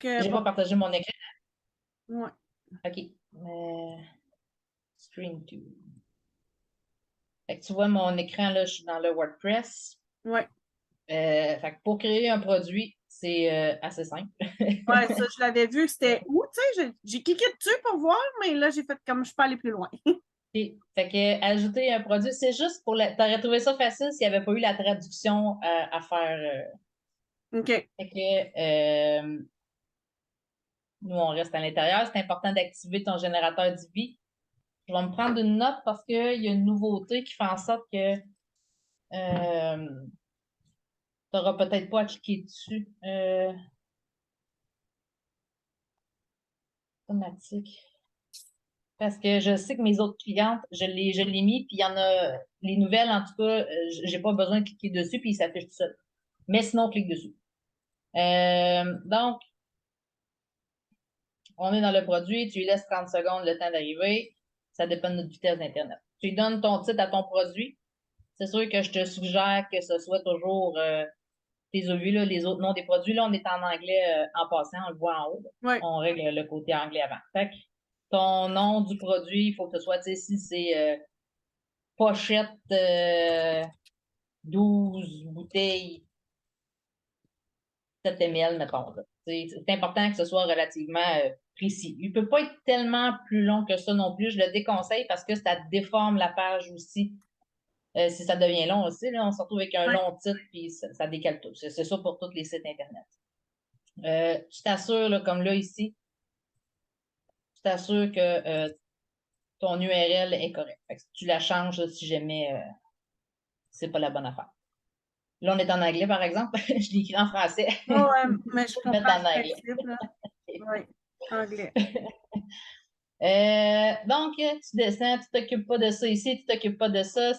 J'ai pas partagé mon écran. Ouais. OK. Screen 2. Fait que tu vois mon écran, là, je suis dans le WordPress. Ouais. Fait que pour créer un produit, c'est assez simple. Ouais, ça, je l'avais vu. C'était où? Tu sais, j'ai cliqué dessus pour voir, mais là, j'ai fait comme je peux aller plus loin. Fait que ajouter un produit, c'est juste pour t'aurais trouvé ça facile s'il n'y avait pas eu la traduction à faire. OK. Fait que nous, on reste à l'intérieur. C'est important d'activer ton générateur d'IBI. Je vais me prendre une note parce qu'il y a une nouveauté qui fait en sorte que tu n'auras peut-être pas à cliquer dessus. Automatique. Parce que je sais que mes autres clientes, je l'ai mis, puis il y en a, les nouvelles, en tout cas, j'ai pas besoin de cliquer dessus, puis il s'affiche tout seul. Mais sinon, on clique dessus. Donc, on est dans le produit, tu lui laisses 30 secondes le temps d'arriver. Ça dépend de notre vitesse d'Internet. Tu lui donnes ton titre à ton produit. C'est sûr que je te suggère que ce soit toujours, tes as vu, là, les autres noms des produits. Là, on est en anglais en passant, on le voit en haut. Ouais. On règle le côté anglais avant. Fait que ton nom du produit, il faut que ce soit, tu sais, si c'est pochette 12 bouteilles 7 ml, mettons. C'est important que ce soit relativement précis. Il ne peut pas être tellement plus long que ça non plus. Je le déconseille parce que ça déforme la page aussi. Si ça devient long aussi, là, on se retrouve avec un Ouais. long titre puis ça décale tout. C'est ça pour tous les sites Internet. Tu t'assures, là, comme là ici, tu t'assures que ton URL est correct. Fait que tu la changes là, si jamais c'est pas la bonne affaire. Là, on est en anglais, par exemple. Je l'écris en français. Ouais, ouais, mais je Faut le mettre comprends en le anglais. principe, là. Oui, anglais. Donc, tu descends, tu t'occupes pas de ça ici, tu t'occupes pas de ça,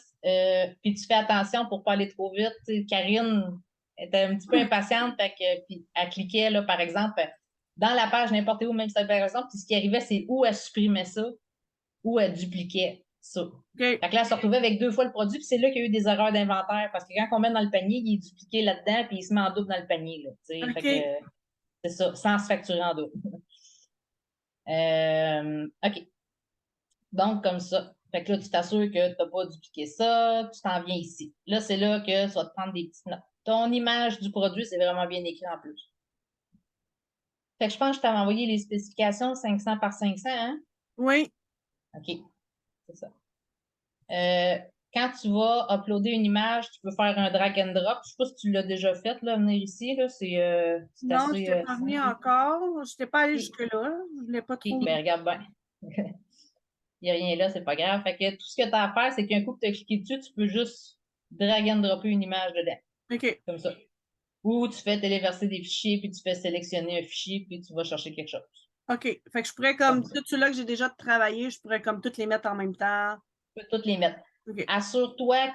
puis tu fais attention pour pas aller trop vite. T'sais, Karine était un petit peu impatiente, fait que, puis elle cliquait, là, par exemple, dans la page n'importe où, même si c'était par exemple, puis ce qui arrivait, c'est où elle supprimait ça, ou elle dupliquait ça. OK. Fait que là, elle se retrouvait avec 2 fois le produit, puis c'est là qu'il y a eu des erreurs d'inventaire, parce que quand on met dans le panier, il est dupliqué là-dedans, puis il se met en double dans le panier, là, fait OK. que c'est ça, sans se facturer en double. OK. Donc, comme ça. Fait que là, tu t'assures que tu n'as pas dupliqué ça, tu t'en viens ici. Là, c'est là que tu vas te prendre des petites notes. Ton image du produit, c'est vraiment bien écrit en plus. Fait que je pense que je t'avais envoyé les spécifications 500 par 500, hein? Oui. OK, c'est ça. Euh, Quand tu vas uploader une image, tu peux faire un drag and drop. Je sais pas si tu l'as déjà fait, là, venir ici, là. C'est Non, je assez n'étais pas venue simple. encore. Je n'étais pas allée OK, jusque-là. Je ne voulais pas OK, trop. ben regarde bien. Il n'y a rien là, c'est pas grave. Fait que tout ce que tu as à faire, c'est qu'un coup que tu as cliqué dessus, tu peux juste drag and dropper une image dedans. OK. Comme ça. Ou tu fais téléverser des fichiers, puis tu fais sélectionner un fichier, puis tu vas chercher quelque chose. OK. Fait que je pourrais, comme Comme ça. tout ceux-là que j'ai déjà travaillé, je pourrais comme toutes les mettre en même temps. Tu peux toutes les mettre. OK. Assure-toi,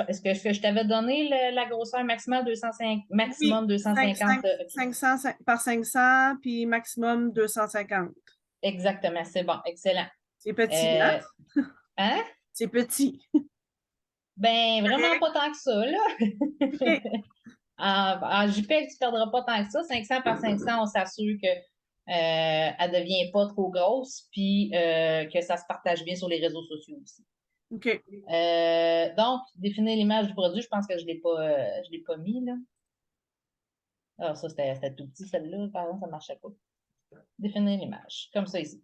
est-ce que je t'avais donné la grosseur maximale 205, Oui. maximum 250? OK. 500 par 500, puis maximum 250. Exactement, c'est bon, excellent. C'est petit, hein? Euh, hein? C'est petit. Ben, vraiment Correct. pas tant que ça, là. OK. En JPEG, tu ne perdras pas tant que ça. 500 par 500, on s'assure que elle ne devient pas trop grosse, puis que ça se partage bien sur les réseaux sociaux aussi. OK. Donc, définir l'image du produit, je pense que je l'ai pas mis, là. Alors, ça, c'était tout petit, celle-là. Par exemple, ça ne marchait pas. Définir l'image, comme ça ici.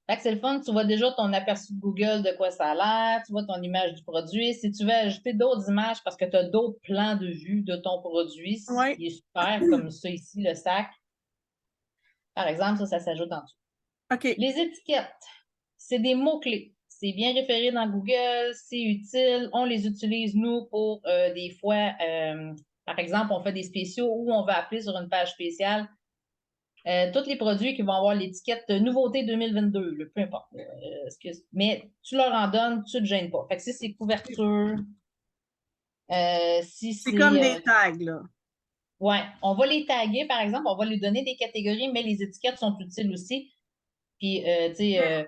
Fait que c'est le fun, tu vois déjà ton aperçu de Google de quoi ça a l'air, tu vois ton image du produit. Si tu veux ajouter d'autres images parce que tu as d'autres plans de vue de ton produit, Oui. il est super, comme ça ici, le sac. Par exemple, ça s'ajoute en dessous. OK. Les étiquettes, c'est des mots-clés. C'est bien référé dans Google, c'est utile. On les utilise, nous, pour des fois, par exemple, on fait des spéciaux où on va appeler sur une page spéciale tous les produits qui vont avoir l'étiquette nouveauté 2022, là, peu importe. Mais tu leur en donnes, tu ne te gênes pas. Fait que si c'est couverture, si C'est comme c'est. des tags, là. Ouais, on va les taguer, par exemple, on va lui donner des catégories, mais les étiquettes sont utiles aussi. Puis, tu sais,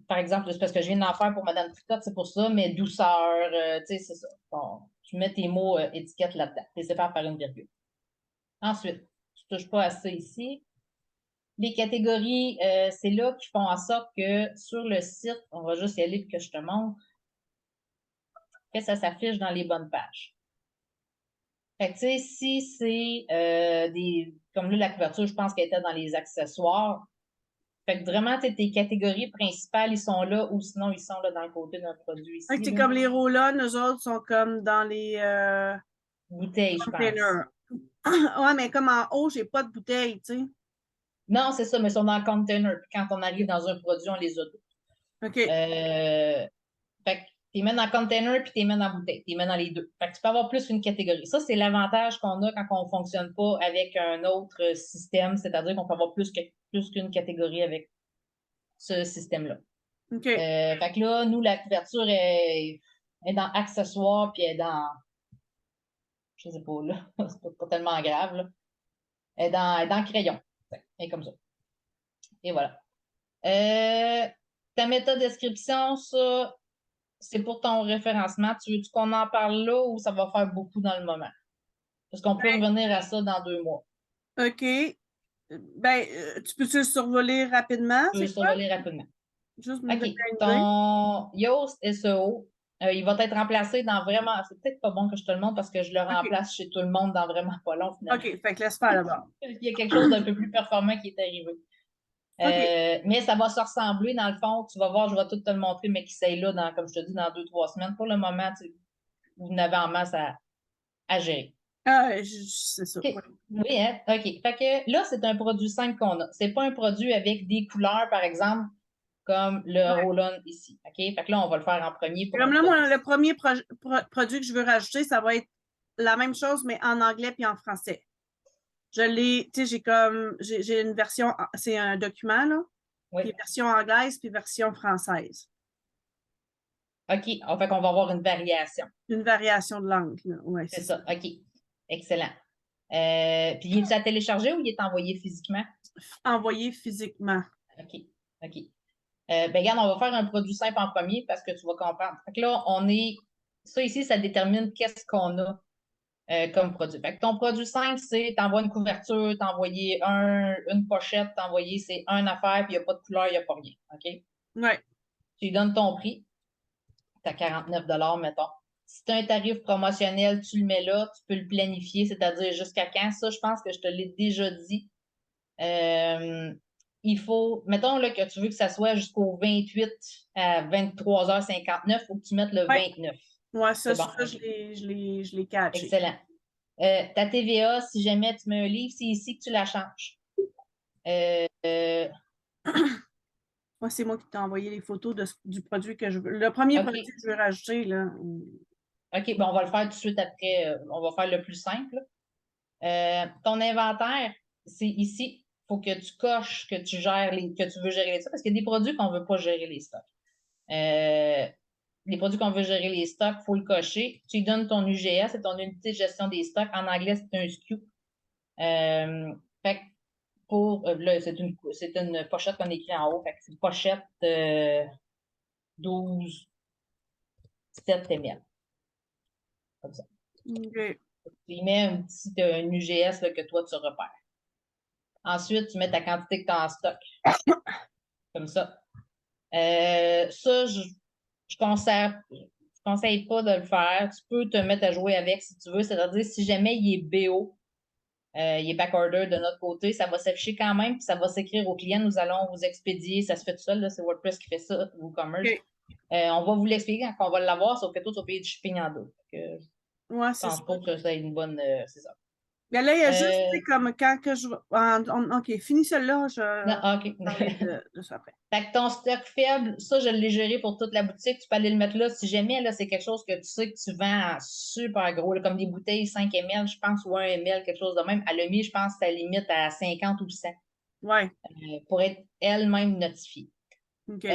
par exemple, c'est parce que je viens d'en faire pour Madame Tricotte, c'est pour ça, mais douceur, tu sais, c'est ça. Bon, tu mets tes mots étiquettes là-dedans. Tu les sépares par une virgule. Ensuite, tu touches pas à ça ici. Les catégories, c'est là qu'ils font en sorte que sur le site, on va juste y aller pour que je te montre, que ça s'affiche dans les bonnes pages. Fait que, tu sais, si c'est comme là, la couverture, je pense qu'elle était dans les accessoires. Fait que vraiment, tes catégories principales, ils sont là, ou sinon, ils sont là dans le côté d'un produit Fait que ici. c'est Là. comme les roll-on, eux autres sont comme dans les Bouteilles, je pense. containers. Ouais, mais comme en haut, j'ai pas de bouteille, tu sais. Non, c'est ça, mais ils sont dans le container. Puis quand on arrive dans un produit, on les a tous. OK. Fait que tu mets dans le container puis tu mets dans la bouteille. Tu mets dans les deux. Fait que tu peux avoir plus qu'une catégorie. Ça, c'est l'avantage qu'on a quand on ne fonctionne pas avec un autre système, c'est-à-dire qu'on peut avoir plus qu'une catégorie avec ce système-là. OK. Fait que là, nous, la couverture est dans accessoires puis elle est dans. Je sais pas, là. C'est pas tellement grave, là. Elle est dans crayon. Elle est comme ça. Et voilà. Ta métadescription, ça, c'est pour ton référencement. Tu veux qu'on en parle là ou ça va faire beaucoup dans le moment? Parce qu'on peut revenir à ça dans 2 mois. OK. Ben, tu peux-tu le survoler rapidement? Je peux C'est quoi? survoler rapidement. Juste me OK. donner une idée. Ton Yoast SEO, il va être remplacé dans vraiment. C'est peut-être pas bon que je te le montre parce que je le OK. remplace chez tout le monde dans vraiment pas long, finalement. OK. Fait que laisse faire d'abord. Il y a quelque chose d'un peu plus performant qui est arrivé. OK. Mais ça va se ressembler, dans le fond. Tu vas voir, je vais tout te le montrer, mais qui c'est là, comme je te dis, dans 2, 3 semaines. Pour le moment, vous n'avez en masse à gérer. Ah, c'est ça. OK. Ouais. Oui, hein? OK. Fait que là, c'est un produit simple qu'on a. C'est pas un produit avec des couleurs, par exemple, comme le Ouais. roll-on ici. OK? Fait que là, on va le faire en premier pour un Comme là, produit moi, le simple. premier produit que je veux rajouter, ça va être la même chose, mais en anglais puis en français. Je l'ai, tu sais, j'ai une version, c'est un document, là, Oui. puis version anglaise puis version française. OK. Fait qu'on va avoir une variation. Une variation de langue, là. Ouais, C'est c'est ça. ça. OK. Excellent. Puis, il est à télécharger ou il est envoyé physiquement? Envoyé physiquement. OK. OK. Ben, regarde, on va faire un produit simple en premier parce que tu vas comprendre. Fait que là, ça ici, ça détermine qu'est-ce qu'on a comme produit. Fait que ton produit simple, c'est t'envoies une couverture, t'envoyer une pochette, t'envoyer, c'est une affaire, puis il n'y a pas de couleur, il n'y a pas rien. OK? Ouais. Tu lui donnes ton prix, t'as 49 mettons. Si tu as un tarif promotionnel, tu le mets là, tu peux le planifier, c'est-à-dire jusqu'à quand. Ça, je pense que je te l'ai déjà dit. Il faut, mettons là, que tu veux que ça soit jusqu'au 28 à 23h59, il faut que tu mettes le Ouais. 29. Ouais, C'est ça, bon, ça, OK. je l'ai catché. Excellent. Ta TVA, si jamais tu mets un livre, c'est ici que tu la changes. Moi, c'est moi qui t'ai envoyé les photos du produit que je veux. Le premier produit OK. que je veux rajouter, là. OK, bon, on va le faire tout de suite après. On va faire le plus simple. Ton inventaire, c'est ici. Il faut que tu coches que que tu veux gérer les stocks, parce qu'il y a des produits qu'on ne veut pas gérer les stocks. Les produits qu'on veut gérer les stocks, il faut le cocher. Tu lui donnes ton UGS, c'est ton unité de gestion des stocks. En anglais, c'est un SKU. Fait que là, c'est une pochette qu'on écrit en haut. Fait que c'est une pochette 12 7 ml. Comme ça. OK. Tu y mets un UGS là, que toi, tu repères. Ensuite, tu mets ta quantité que tu as en stock. Comme ça. Ça, je conseille pas de le faire. Tu peux te mettre à jouer avec si tu veux. C'est-à-dire, si jamais il est BO, il est backorder de notre côté, ça va s'afficher quand même, puis ça va s'écrire au client. Nous allons vous expédier. Ça se fait tout seul, là, c'est WordPress qui fait ça, WooCommerce. OK. On va vous l'expliquer quand on va l'avoir, sauf que toi, tu vas payer du shipping en deux. Je Ouais, c'est ça. pense pas que ça ait une bonne. C'est ça. Mais là, il y a juste, tu Euh, sais, comme quand que je. OK, finis celle-là, je non, vais ah, OK. parler de ça après. Fait que ton stock faible, ça, je l'ai géré pour toute la boutique. Tu peux aller le mettre là. Si jamais, là, c'est quelque chose que tu sais que tu vends super gros, là, comme des bouteilles 5 ml, je pense, ou 1 ml, quelque chose de même. À l'EMI, je pense que ça limite à 50 ou 100 Ouais. pour être elle-même notifiée. OK.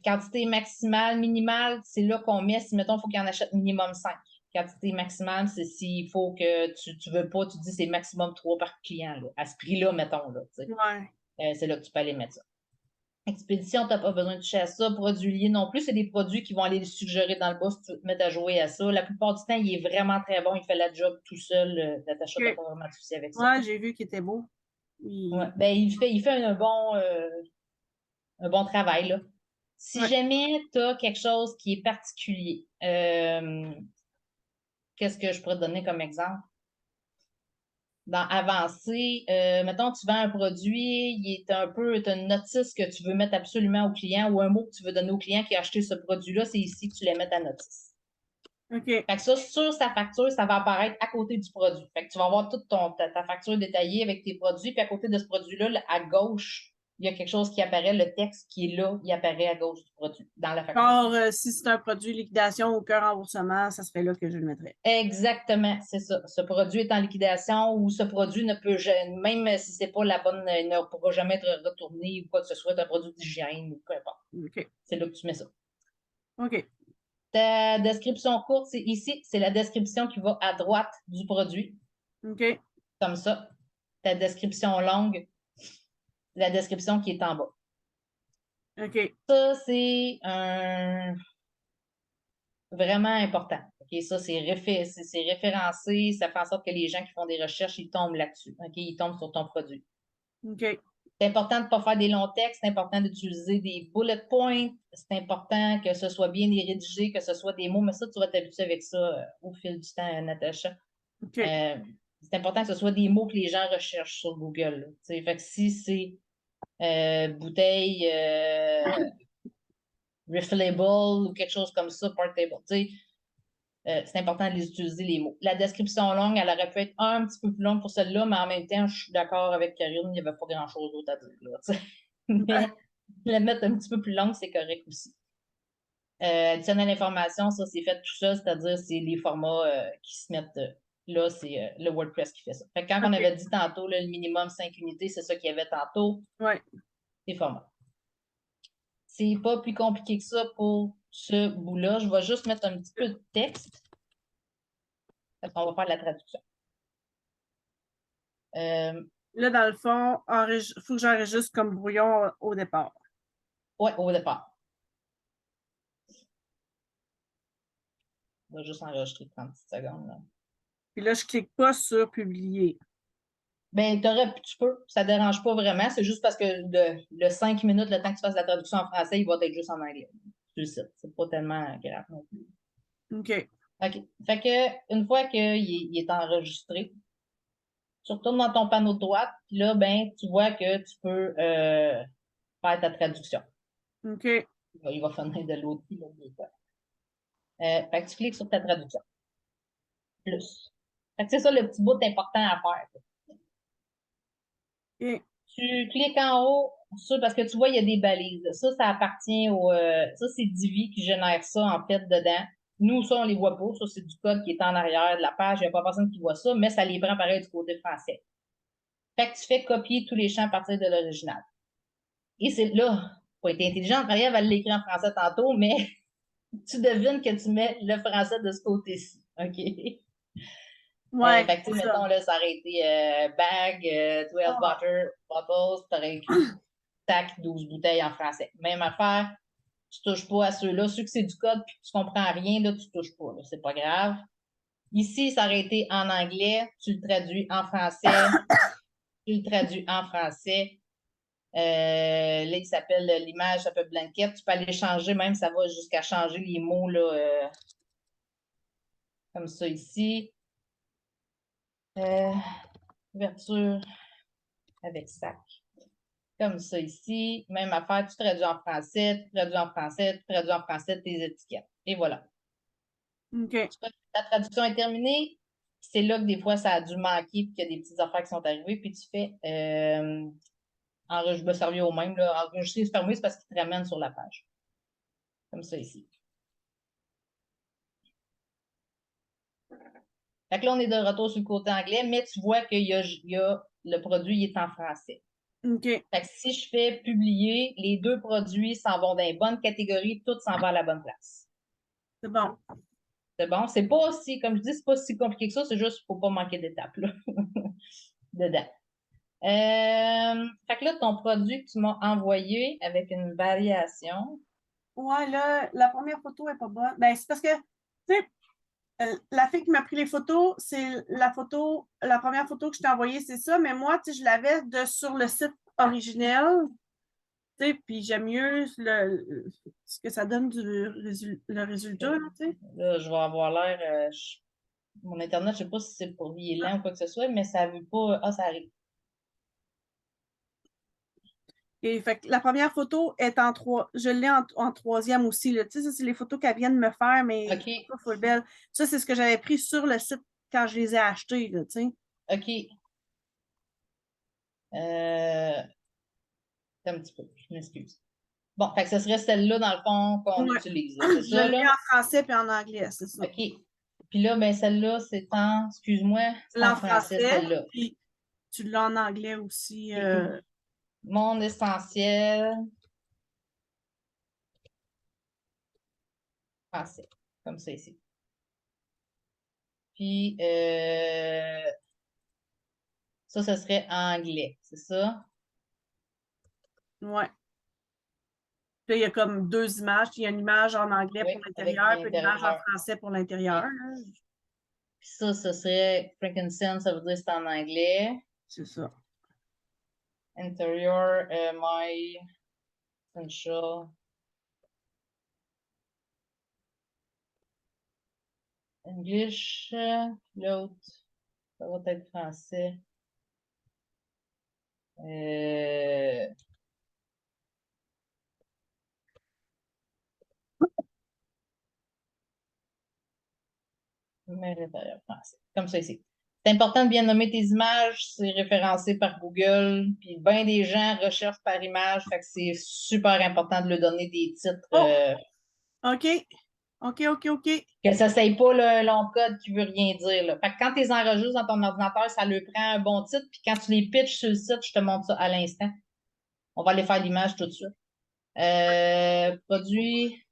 Quantité maximale, minimale, c'est là qu'on met. Si, mettons, il faut qu'il en achète minimum 5. Quantité maximale, c'est s'il faut que tu veux pas, tu dis c'est maximum 3 par client, là. À ce prix-là, mettons, là, tu sais. Ouais. C'est là que tu peux aller mettre ça. Expédition, tu n'as pas besoin de toucher à ça. Produits liés non plus, c'est des produits qui vont aller les suggérer dans le bas si tu veux te mettre à jouer à ça. La plupart du temps, il est vraiment très bon. Il fait la job tout seul. Natacha n'a OK. pas vraiment de souci avec ça. Ouais, j'ai vu qu'il était beau. Ouais. Ben, il fait un bon travail, là. Si Ouais. jamais tu as quelque chose qui est particulier, qu'est-ce que je pourrais te donner comme exemple? Dans Avancé, mettons, tu vends un produit, il est un peu, tu as une notice que tu veux mettre absolument au client ou un mot que tu veux donner au client qui a acheté ce produit-là, c'est ici que tu les mets ta notice. OK. Fait que ça, sur sa facture, ça va apparaître à côté du produit. Fait que tu vas avoir toute ta facture détaillée avec tes produits, puis à côté de ce produit-là, à gauche, il y a quelque chose qui apparaît, le texte qui est là, il apparaît à gauche du produit, dans la facture. Or, si c'est un produit liquidation ou aucun remboursement, ça serait là que je le mettrais. Exactement, c'est ça. Ce produit est en liquidation ou ce produit ne peut jamais, même si c'est pas la bonne, il ne pourra jamais être retourné ou quoi que ce soit, un produit d'hygiène ou peu importe. OK. C'est là que tu mets ça. OK. Ta description courte, c'est ici, c'est la description qui va à droite du produit, OK. comme ça. Ta description longue, la description qui est en bas. OK. Ça, c'est vraiment important. OK, ça, c'est référencé. Ça fait en sorte que les gens qui font des recherches, ils tombent là-dessus. OK, ils tombent sur ton produit. OK. C'est important de ne pas faire des longs textes. C'est important d'utiliser des bullet points. C'est important que ce soit bien rédigé, que ce soit des mots. Mais ça, tu vas t'habituer avec ça au fil du temps, Natacha. OK. C'est important que ce soit des mots que les gens recherchent sur Google. Fait que si c'est bouteille refillable ou quelque chose comme ça, portable, c'est important de les utiliser, les mots. La description longue, elle aurait pu être un petit peu plus longue pour celle-là, mais en même temps, je suis d'accord avec Karine, il n'y avait pas grand-chose d'autre à dire. Là, mais la mettre un petit peu plus longue, c'est correct aussi. Additionnel information, ça, c'est fait tout ça, c'est-à-dire c'est les formats qui se mettent là, c'est le WordPress qui fait ça. Fait que quand on OK. avait dit tantôt, là, le minimum 5 unités, c'est ça qu'il y avait tantôt, Ouais. les formats. C'est pas plus compliqué que ça pour ce bout-là. Je vais juste mettre un petit peu de texte. Parce qu'on va faire de la traduction. Là, dans le fond, il faut que j'enregistre comme brouillon au départ. Ouais, au départ. On va juste enregistrer 30 secondes. Là. Puis là, je clique pas sur publier. Ben, tu peux, ça ne dérange pas vraiment. C'est juste parce que le 5 minutes, le temps que tu fasses la traduction en français, il va être juste en anglais. Tu le sais. C'est pas tellement grave non plus. OK. OK. Fait que, une fois qu'il est enregistré, tu retournes dans ton panneau de droite, puis là, ben, tu vois que tu peux faire ta traduction. OK. Il va finir de l'autre. Fait que tu cliques sur ta traduction. Plus. Fait que c'est ça le petit bout important à faire. OK. Tu cliques en haut, ça, parce que tu vois, il y a des balises. Ça appartient au. Ça, c'est Divi qui génère ça, en fait, dedans. Nous, ça, on les voit pas. Ça, c'est du code qui est en arrière de la page. Il n'y a pas personne qui voit ça, mais ça les prend pareil du côté français. Fait que tu fais copier tous les champs à partir de l'original. Et c'est là, faut être intelligent. Marie va l'écrire en français tantôt, mais tu devines que tu mets le français de ce côté-ci. OK? Ouais, Fait que, tu c'est sais, ça. mettons, là, ça aurait été bag, 12 Ah. bottles, t'aurais écrit tac, 12 bouteilles en français. Même affaire, tu touches pas à ceux-là. Ceux que c'est du code puis que tu comprends rien, là, tu touches pas, là, c'est pas grave. Ici, ça aurait été en anglais, tu le traduis en français, tu le traduis en français. Là, l'image s'appelle blanquette. Tu peux aller changer, même ça va jusqu'à changer les mots, là, comme ça ici. Ouverture avec sac. Comme ça ici. Même affaire, tu traduis en français, tu traduis en français, tu traduis en français tes étiquettes. Et voilà. OK. Ta traduction est terminée. C'est là que des fois, ça a dû manquer puis qu'il y a des petites affaires qui sont arrivées. Puis tu fais je me servis au même. Là, enregistrer fermé, c'est parce qu'il te ramène sur la page. Comme ça ici. Fait que là, on est de retour sur le côté anglais, mais tu vois qu'il y a le produit il est en français. OK. Fait que si je fais publier, les deux produits s'en vont dans les bonnes catégories, tout s'en va à la bonne place. C'est bon. C'est bon. C'est pas aussi, comme je dis, c'est pas si compliqué que ça, c'est juste qu'il ne faut pas manquer d'étapes là. dedans. Fait que là, ton produit que tu m'as envoyé avec une variation. Ouais, là, la première photo est pas bonne. Ben, c'est parce que, tu sais, la fille qui m'a pris les photos, c'est la première photo que je t'ai envoyée, c'est ça, mais moi, tu sais, je l'avais sur le site originel, tu sais, puis j'aime mieux ce que ça donne le résultat, là, tu sais. Là, je vais avoir l'air. Mon Internet, je sais pas si c'est pour lier lent ou quoi que ce soit, mais ça veut pas. Ah, ça arrive. Et fait que la première photo est je l'ai en troisième aussi, là. Tu sais, ça, c'est les photos qu'elle vient de me faire, mais OK. pas full belle. Ça, c'est ce que j'avais pris sur le site quand je les ai achetés, là, tu sais. OK. Euh, un petit peu. Je m'excuse. Bon, fait que ce serait celle-là, dans le fond, qu'on Ouais. utilise, là. C'est Je ça, l'ai là? en français puis en anglais, c'est ça. OK. Puis là, ben, celle-là, c'est en. Excuse-moi, c'est en Là, en français, français, celle-là. puis tu l'as en anglais aussi. Monde essentiel français. Comme ça ici. Puis, ça, ce serait en anglais. C'est ça? Ouais. Puis il y a comme deux images. Il y a une image en anglais Oui, pour avec l'intérieur, puis une image en l'intérieur. français pour l'intérieur, OK. là. Puis ça, ce serait frankincense, ça veut dire c'est en anglais. C'est ça. Interior, my essential. English, l'autre, ça va être français. Euh, mais l'intérieur français. Comme ça ici. C'est important de bien nommer tes images, c'est référencé par Google, puis bien des gens recherchent par image, fait que c'est super important de leur donner des titres, Oh, OK. OK, OK, OK. que ça ne soit pas le long code qui veut rien dire, là. Fait que quand tu les enregistres dans ton ordinateur, ça leur prend un bon titre, puis quand tu les pitches sur le site, je te montre ça à l'instant. On va aller faire l'image tout de suite. Produit,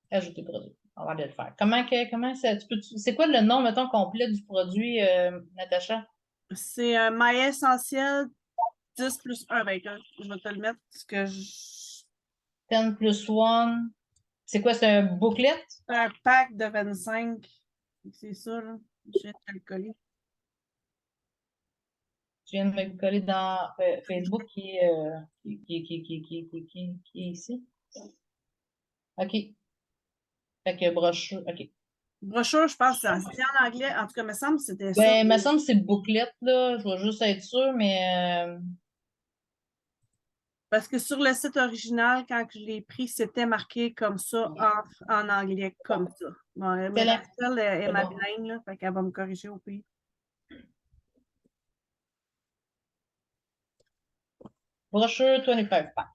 ajouter produit. On va aller le faire. Comment ça, c'est quoi le nom, mettons, complet du produit, Natacha? C'est un maillet essentiel 10 plus 1. Ben, je vais te le mettre parce que 10 plus 1. C'est quoi, c'est un booklet? c'est un pack de 25. C'est ça, là. Je viens de te le coller. Tu viens de me coller dans Facebook qui est ici. OK. Fait que brochure. OK. Brochure, je pense que c'est en anglais. En tout cas, il me semble que c'était ça. Ben, il me semble que c'est booklet, là. Je vais juste être sûre, mais Parce que sur le site original, quand je l'ai pris, c'était marqué comme ça en anglais, comme ça. Bon, mais excellent. Rachel est C'est ma bon. bilingue, là, fait qu'elle va me corriger au pire. Brochure 25 pack.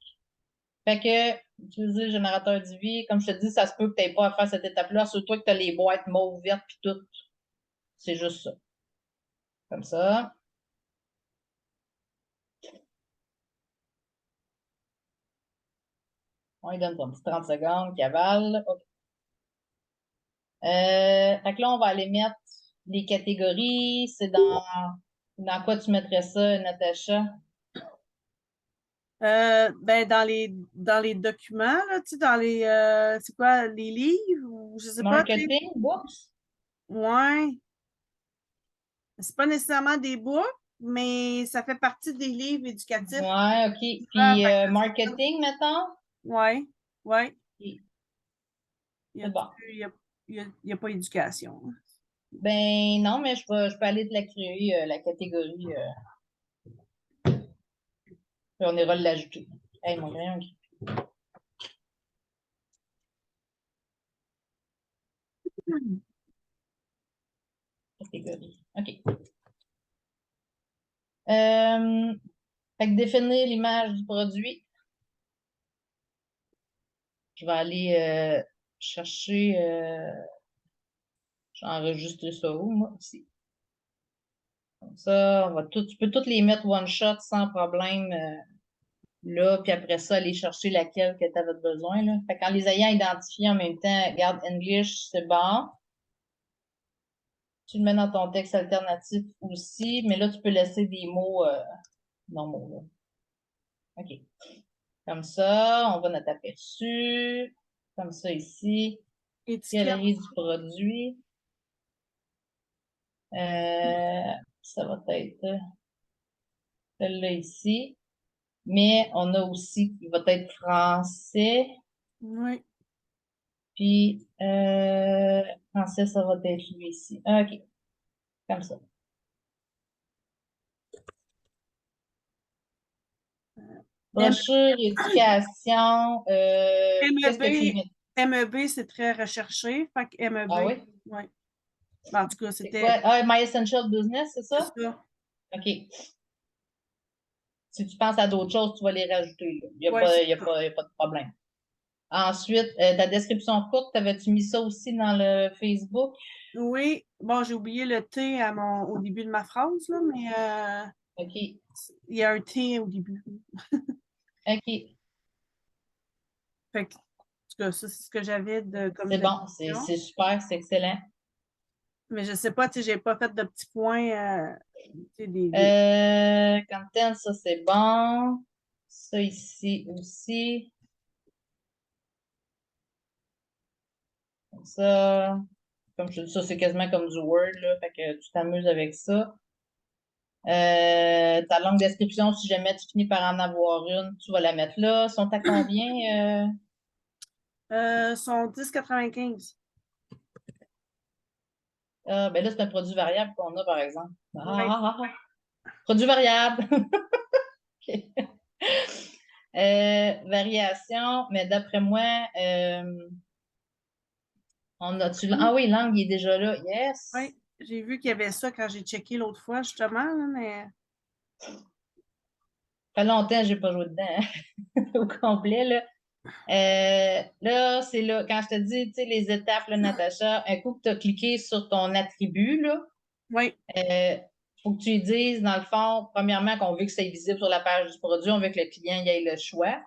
Fait que, utiliser le générateur d'IV, comme je te dis, ça se peut que tu n'aies pas à faire cette étape-là, surtout que tu as les boîtes mauves vertes puis tout. C'est juste ça. Comme ça. On lui donne ton petit 30 secondes, cavale. OK. Fait que là, on va aller mettre les catégories. C'est dans quoi tu mettrais ça, Natacha? Ben, dans les documents, là, tu sais, c'est quoi, les livres ou je sais pas, tu sais. Marketing, books? Ouais. C'est pas nécessairement des books, mais ça fait partie des livres éducatifs. Ouais, OK. Ah, Puis fait que c'est ça. marketing, mettons? Ouais, ouais. OK. Il y C'est a, bon. il y a pas éducation. Ben non, mais je peux aller de la créer, la catégorie. Puis on ira l'ajouter. Hey, mon crayon. Catégorie. OK. Fait que définir l'image du produit. Je vais aller chercher. J'ai enregistré ça où, moi, aussi. Comme ça, tu peux toutes les mettre one shot sans problème là, puis après ça, aller chercher laquelle que tu avais besoin, là. Fait qu'en les ayant identifiés en même temps, regarde English, c'est bon. Tu le mets dans ton texte alternatif aussi, mais là, tu peux laisser des mots normaux, là. OK. Comme ça, on va notre aperçu. Comme ça ici. Étiquette. Galerie du produit. Ça va être celle-là ici. Mais on a aussi qui va être français. Oui. Puis français, ça va être lui ici. OK. Comme ça. Brochure, éducation. Qu'est-ce que tu MEB, mets? MEB, c'est très recherché. Fait que MEB, Ah oui? oui. En tout cas, C'est quoi? c'était Ah, My Essential Business, c'est ça? ça. OK. Si tu penses à d'autres choses, tu vas les rajouter, là. Il n'y a Oui, pas, c'est il y a ça. pas, il y a pas de problème. Ensuite, ta description courte, t'avais-tu mis ça aussi dans le Facebook? Oui. Bon, j'ai oublié le T au début de ma phrase, là, mais OK. il y a un T au début. OK. Fait que, en tout cas, ça, c'est ce que j'avais comme C'est bon. C'est description. c'est super. C'est excellent. Mais je sais pas, tu sais, j'ai pas fait de petits points. Tu sais, Content, ça, c'est bon. Ça ici aussi. Comme ça. Comme je te dis, ça, c'est quasiment comme du Word, là. Fait que tu t'amuses avec ça. Ta longue description, si jamais tu finis par en avoir une, tu vas la mettre là. Sont à combien? sont 10,95. Ben là, c'est un produit variable qu'on a, par exemple. Oui. Produit variable. OK. Variation, mais d'après moi, on a-tu. Ah oui, langue, il est déjà là. Yes! Oui. J'ai vu qu'il y avait ça quand j'ai checké l'autre fois, justement, là, mais. Ça fait longtemps que j'ai pas joué dedans, hein, au complet, là. Là, c'est là, quand je te dis, tu sais, les étapes, là, Natacha, un coup que tu as cliqué sur ton attribut, là, Oui. faut que tu lui dises, dans le fond, premièrement, qu'on veut que ça soit visible sur la page du produit, on veut que le client y ait le choix,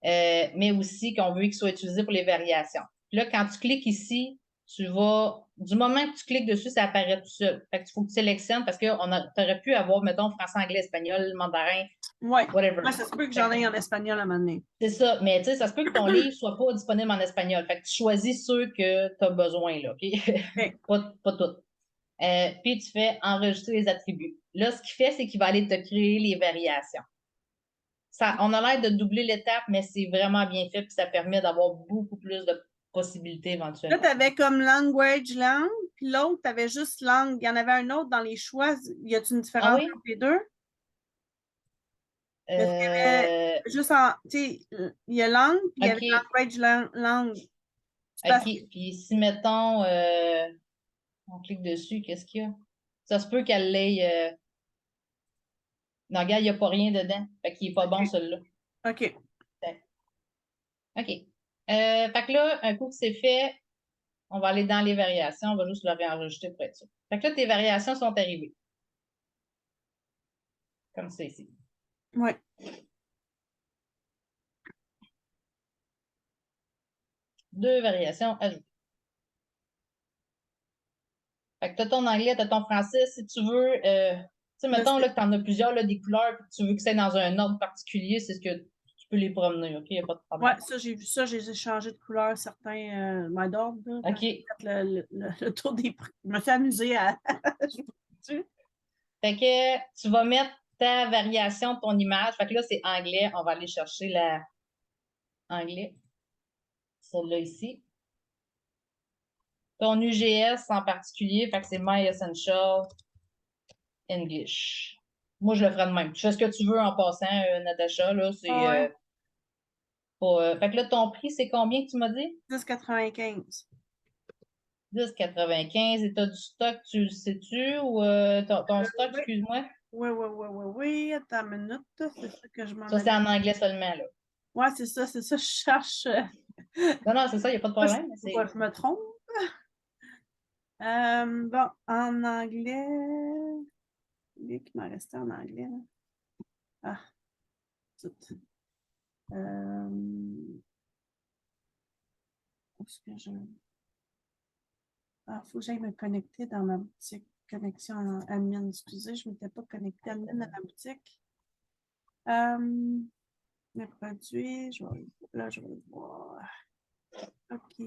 mais aussi qu'on veut qu'il soit utilisé pour les variations. Puis là, quand tu cliques ici, tu vas, du moment que tu cliques dessus, ça apparaît tout seul. Fait que il faut que tu sélectionnes parce que tu aurais pu avoir, mettons, français, anglais, espagnol, mandarin, Oui. whatever. Ouais, ça se peut que Fait j'en ai en espagnol à un moment donné. c'est ça, mais tu sais, ça se peut que ton livre soit pas disponible en espagnol. Fait que tu choisis ceux que tu as besoin, là, OK? OK. Pas tout. Puis tu fais enregistrer les attributs. Là, ce qu'il fait, c'est qu'il va aller te créer les variations. Ça, on a l'air de doubler l'étape, mais c'est vraiment bien fait, puis ça permet d'avoir beaucoup plus de possibilités Là, tu éventuellement. avais comme language, langue, puis l'autre, tu avais juste langue. Il y en avait un autre dans les choix. Y a-t-il une Ah différence oui? entre les deux? Parce qu'il y avait Euh, juste en. Tu sais, il y a langue, puis il y avait OK. language, langue. C'est parce que. OK. Puis si, mettons, on clique dessus, qu'est-ce qu'il y a? Ça se peut qu'elle l'ait. Non, regarde, il n'y a pas rien dedans. Fait qu'il n'est pas bon, OK. celui-là. OK. OK. Fait que là, un coup que c'est fait, on va aller dans les variations. On va juste le réenregistrer pour être sûr. Fait que là, tes variations sont arrivées. Comme ça ici. Oui. Deux variations ajoutées. Fait que tu as ton anglais, tu as ton français. Si tu veux, tu sais, Là, mettons là, que tu en as plusieurs, là, des couleurs, puis que tu veux que c'est dans un ordre particulier, c'est ce que tu peux les promener. OK? Il n'y a pas de ouais, problème. ça, j'ai vu ça. J'ai changé de couleur certains d'ordre, là, quand j'ai OK. fait le tour des prix. Je me suis amusée à. Fait que tu vas mettre ta variation de ton image. Fait que là, c'est anglais. On va aller chercher la anglais. Celle-là ici. Ton UGS en particulier, fait que c'est My Essential English. Moi, je le ferai de même. Tu fais ce que tu veux en passant, Natacha, là, c'est Ouais. pas. Fait que là, ton prix, c'est combien que tu m'as dit? 10,95. 10,95. Et t'as du stock, tu le sais-tu? Ou ton stock, Oui. excuse-moi? Oui, oui, oui, oui, oui. Attends une minute. C'est ça que je m'en Ça, c'est allais. en anglais seulement, là. Ouais, c'est ça, c'est ça. Je cherche. Non, non, c'est ça, il n'y a pas de problème. Mais Pourquoi c'est. je me trompe? Bon, en anglais. Il qui m'a resté en anglais, là. Ah, tout. Où est-ce que je. Ah, il faut que j'aille me connecter dans ma boutique. Connexion en admin. Excusez, je ne m'étais pas connectée admin dans ma boutique. Mes produits, là, je vais le voir. OK.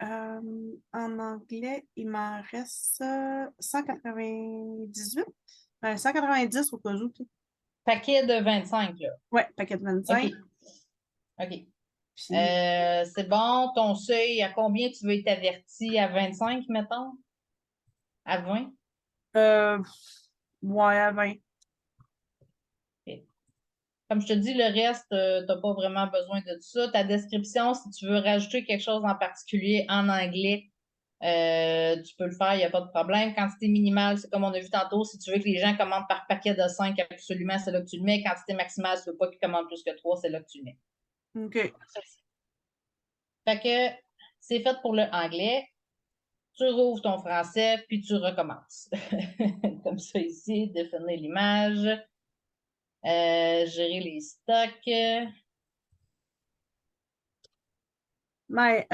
En anglais, il m'en reste 198. 190 au cas où. Paquet de 25, là. Ouais, paquet de 25. OK. OK. Puis, C'est bon, ton seuil, à combien tu veux être averti? À 25, mettons? À 20? ouais, à 20. OK. Comme je te dis, le reste, tu n'as pas vraiment besoin de tout ça. Ta description, si tu veux rajouter quelque chose en particulier en anglais, tu peux le faire, il n'y a pas de problème. Quantité minimale, c'est comme on a vu tantôt. Si tu veux que les gens commandent par paquet de 5, absolument, c'est là que tu le mets. Quantité maximale, si tu ne veux pas qu'ils commandent plus que 3, c'est là que tu le mets. OK. Fait que c'est fait pour le anglais. Tu rouvres ton français, puis tu recommences. Comme ça ici, définir l'image, gérer les stocks. Mais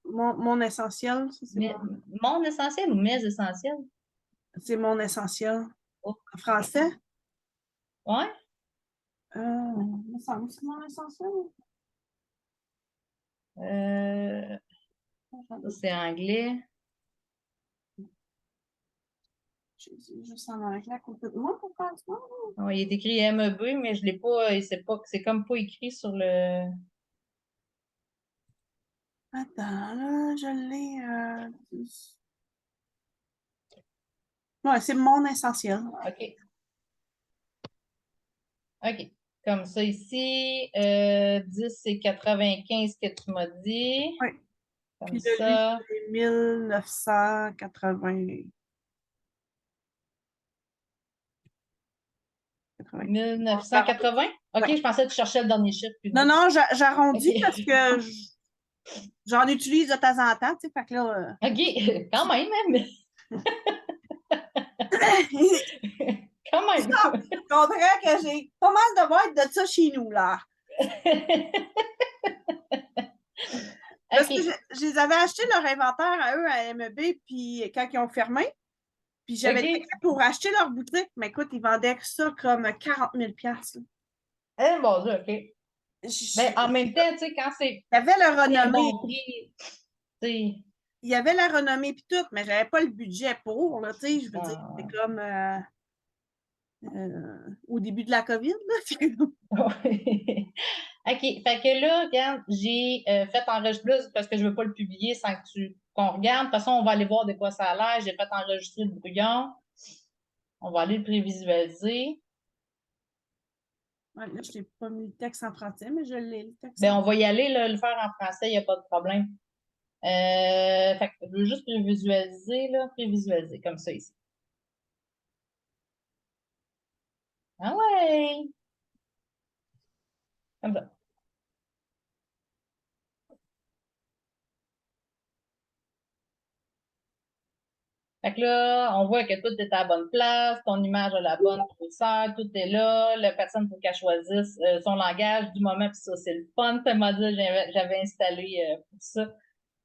mon essentiel, ça, Mon essentiel ou mes essentiels? c'est mon essentiel. Oh, En français, ouais. il me semble que c'est mon essentiel. Ça, c'est anglais. J'ai juste en anglais à côté de moi pour faire ça. Ouais, il est écrit MEB, mais je l'ai pas, c'est comme pas écrit sur le. Attends, là, je l'ai. Ouais, c'est mon essentiel. OK. OK. Comme ça ici, 10, c'est 95 que tu m'as dit. Oui. Comme Puis là, lui, ça. c'est 1980. 80. 1980? OK, Ouais. je pensais que tu cherchais le dernier chiffre. Non, non, j'arrondis OK. parce que j'en utilise de temps en temps, tu sais, fait que là. OK, quand même, hein, quand C'est même. ça. On dirait que j'ai pas mal de boîtes de ça chez nous, là. Parce que OK. je les avais achetés leur inventaire à eux à MEB, puis quand ils ont fermé, puis j'avais OK. checké pour acheter leur boutique, mais écoute, ils vendaient ça comme 40 000 $. Eh, bon Dieu, OK. Mais Il en même temps, tu sais, quand y avait la c'est un renommée, bon prix, tu sais. il y avait la renommée puis tout, mais j'avais pas le budget pour, là, tu sais, je veux dire, c'est comme au début de la COVID, là. OK. Fait que là, regarde, j'ai fait enregistrer parce que je ne veux pas le publier sans qu'on regarde. De toute façon, on va aller voir de quoi ça a l'air. J'ai fait enregistrer le brouillon. On va aller le prévisualiser. Ouais, là, je n'ai pas mis le texte en français, mais je l'ai, le texte Bien, en on va y aller, là, le faire en français, il n'y a pas de problème. Fait que je veux juste prévisualiser, là, prévisualiser, comme ça ici. Ah ouais! Comme ça. Fait que là, on voit que tout est à la bonne place, ton image a la bonne grosseur, tout est là. La personne, faut qu'elle choisisse son langage du moment, puis ça, c'est le fun, ce module, j'avais installé pour ça.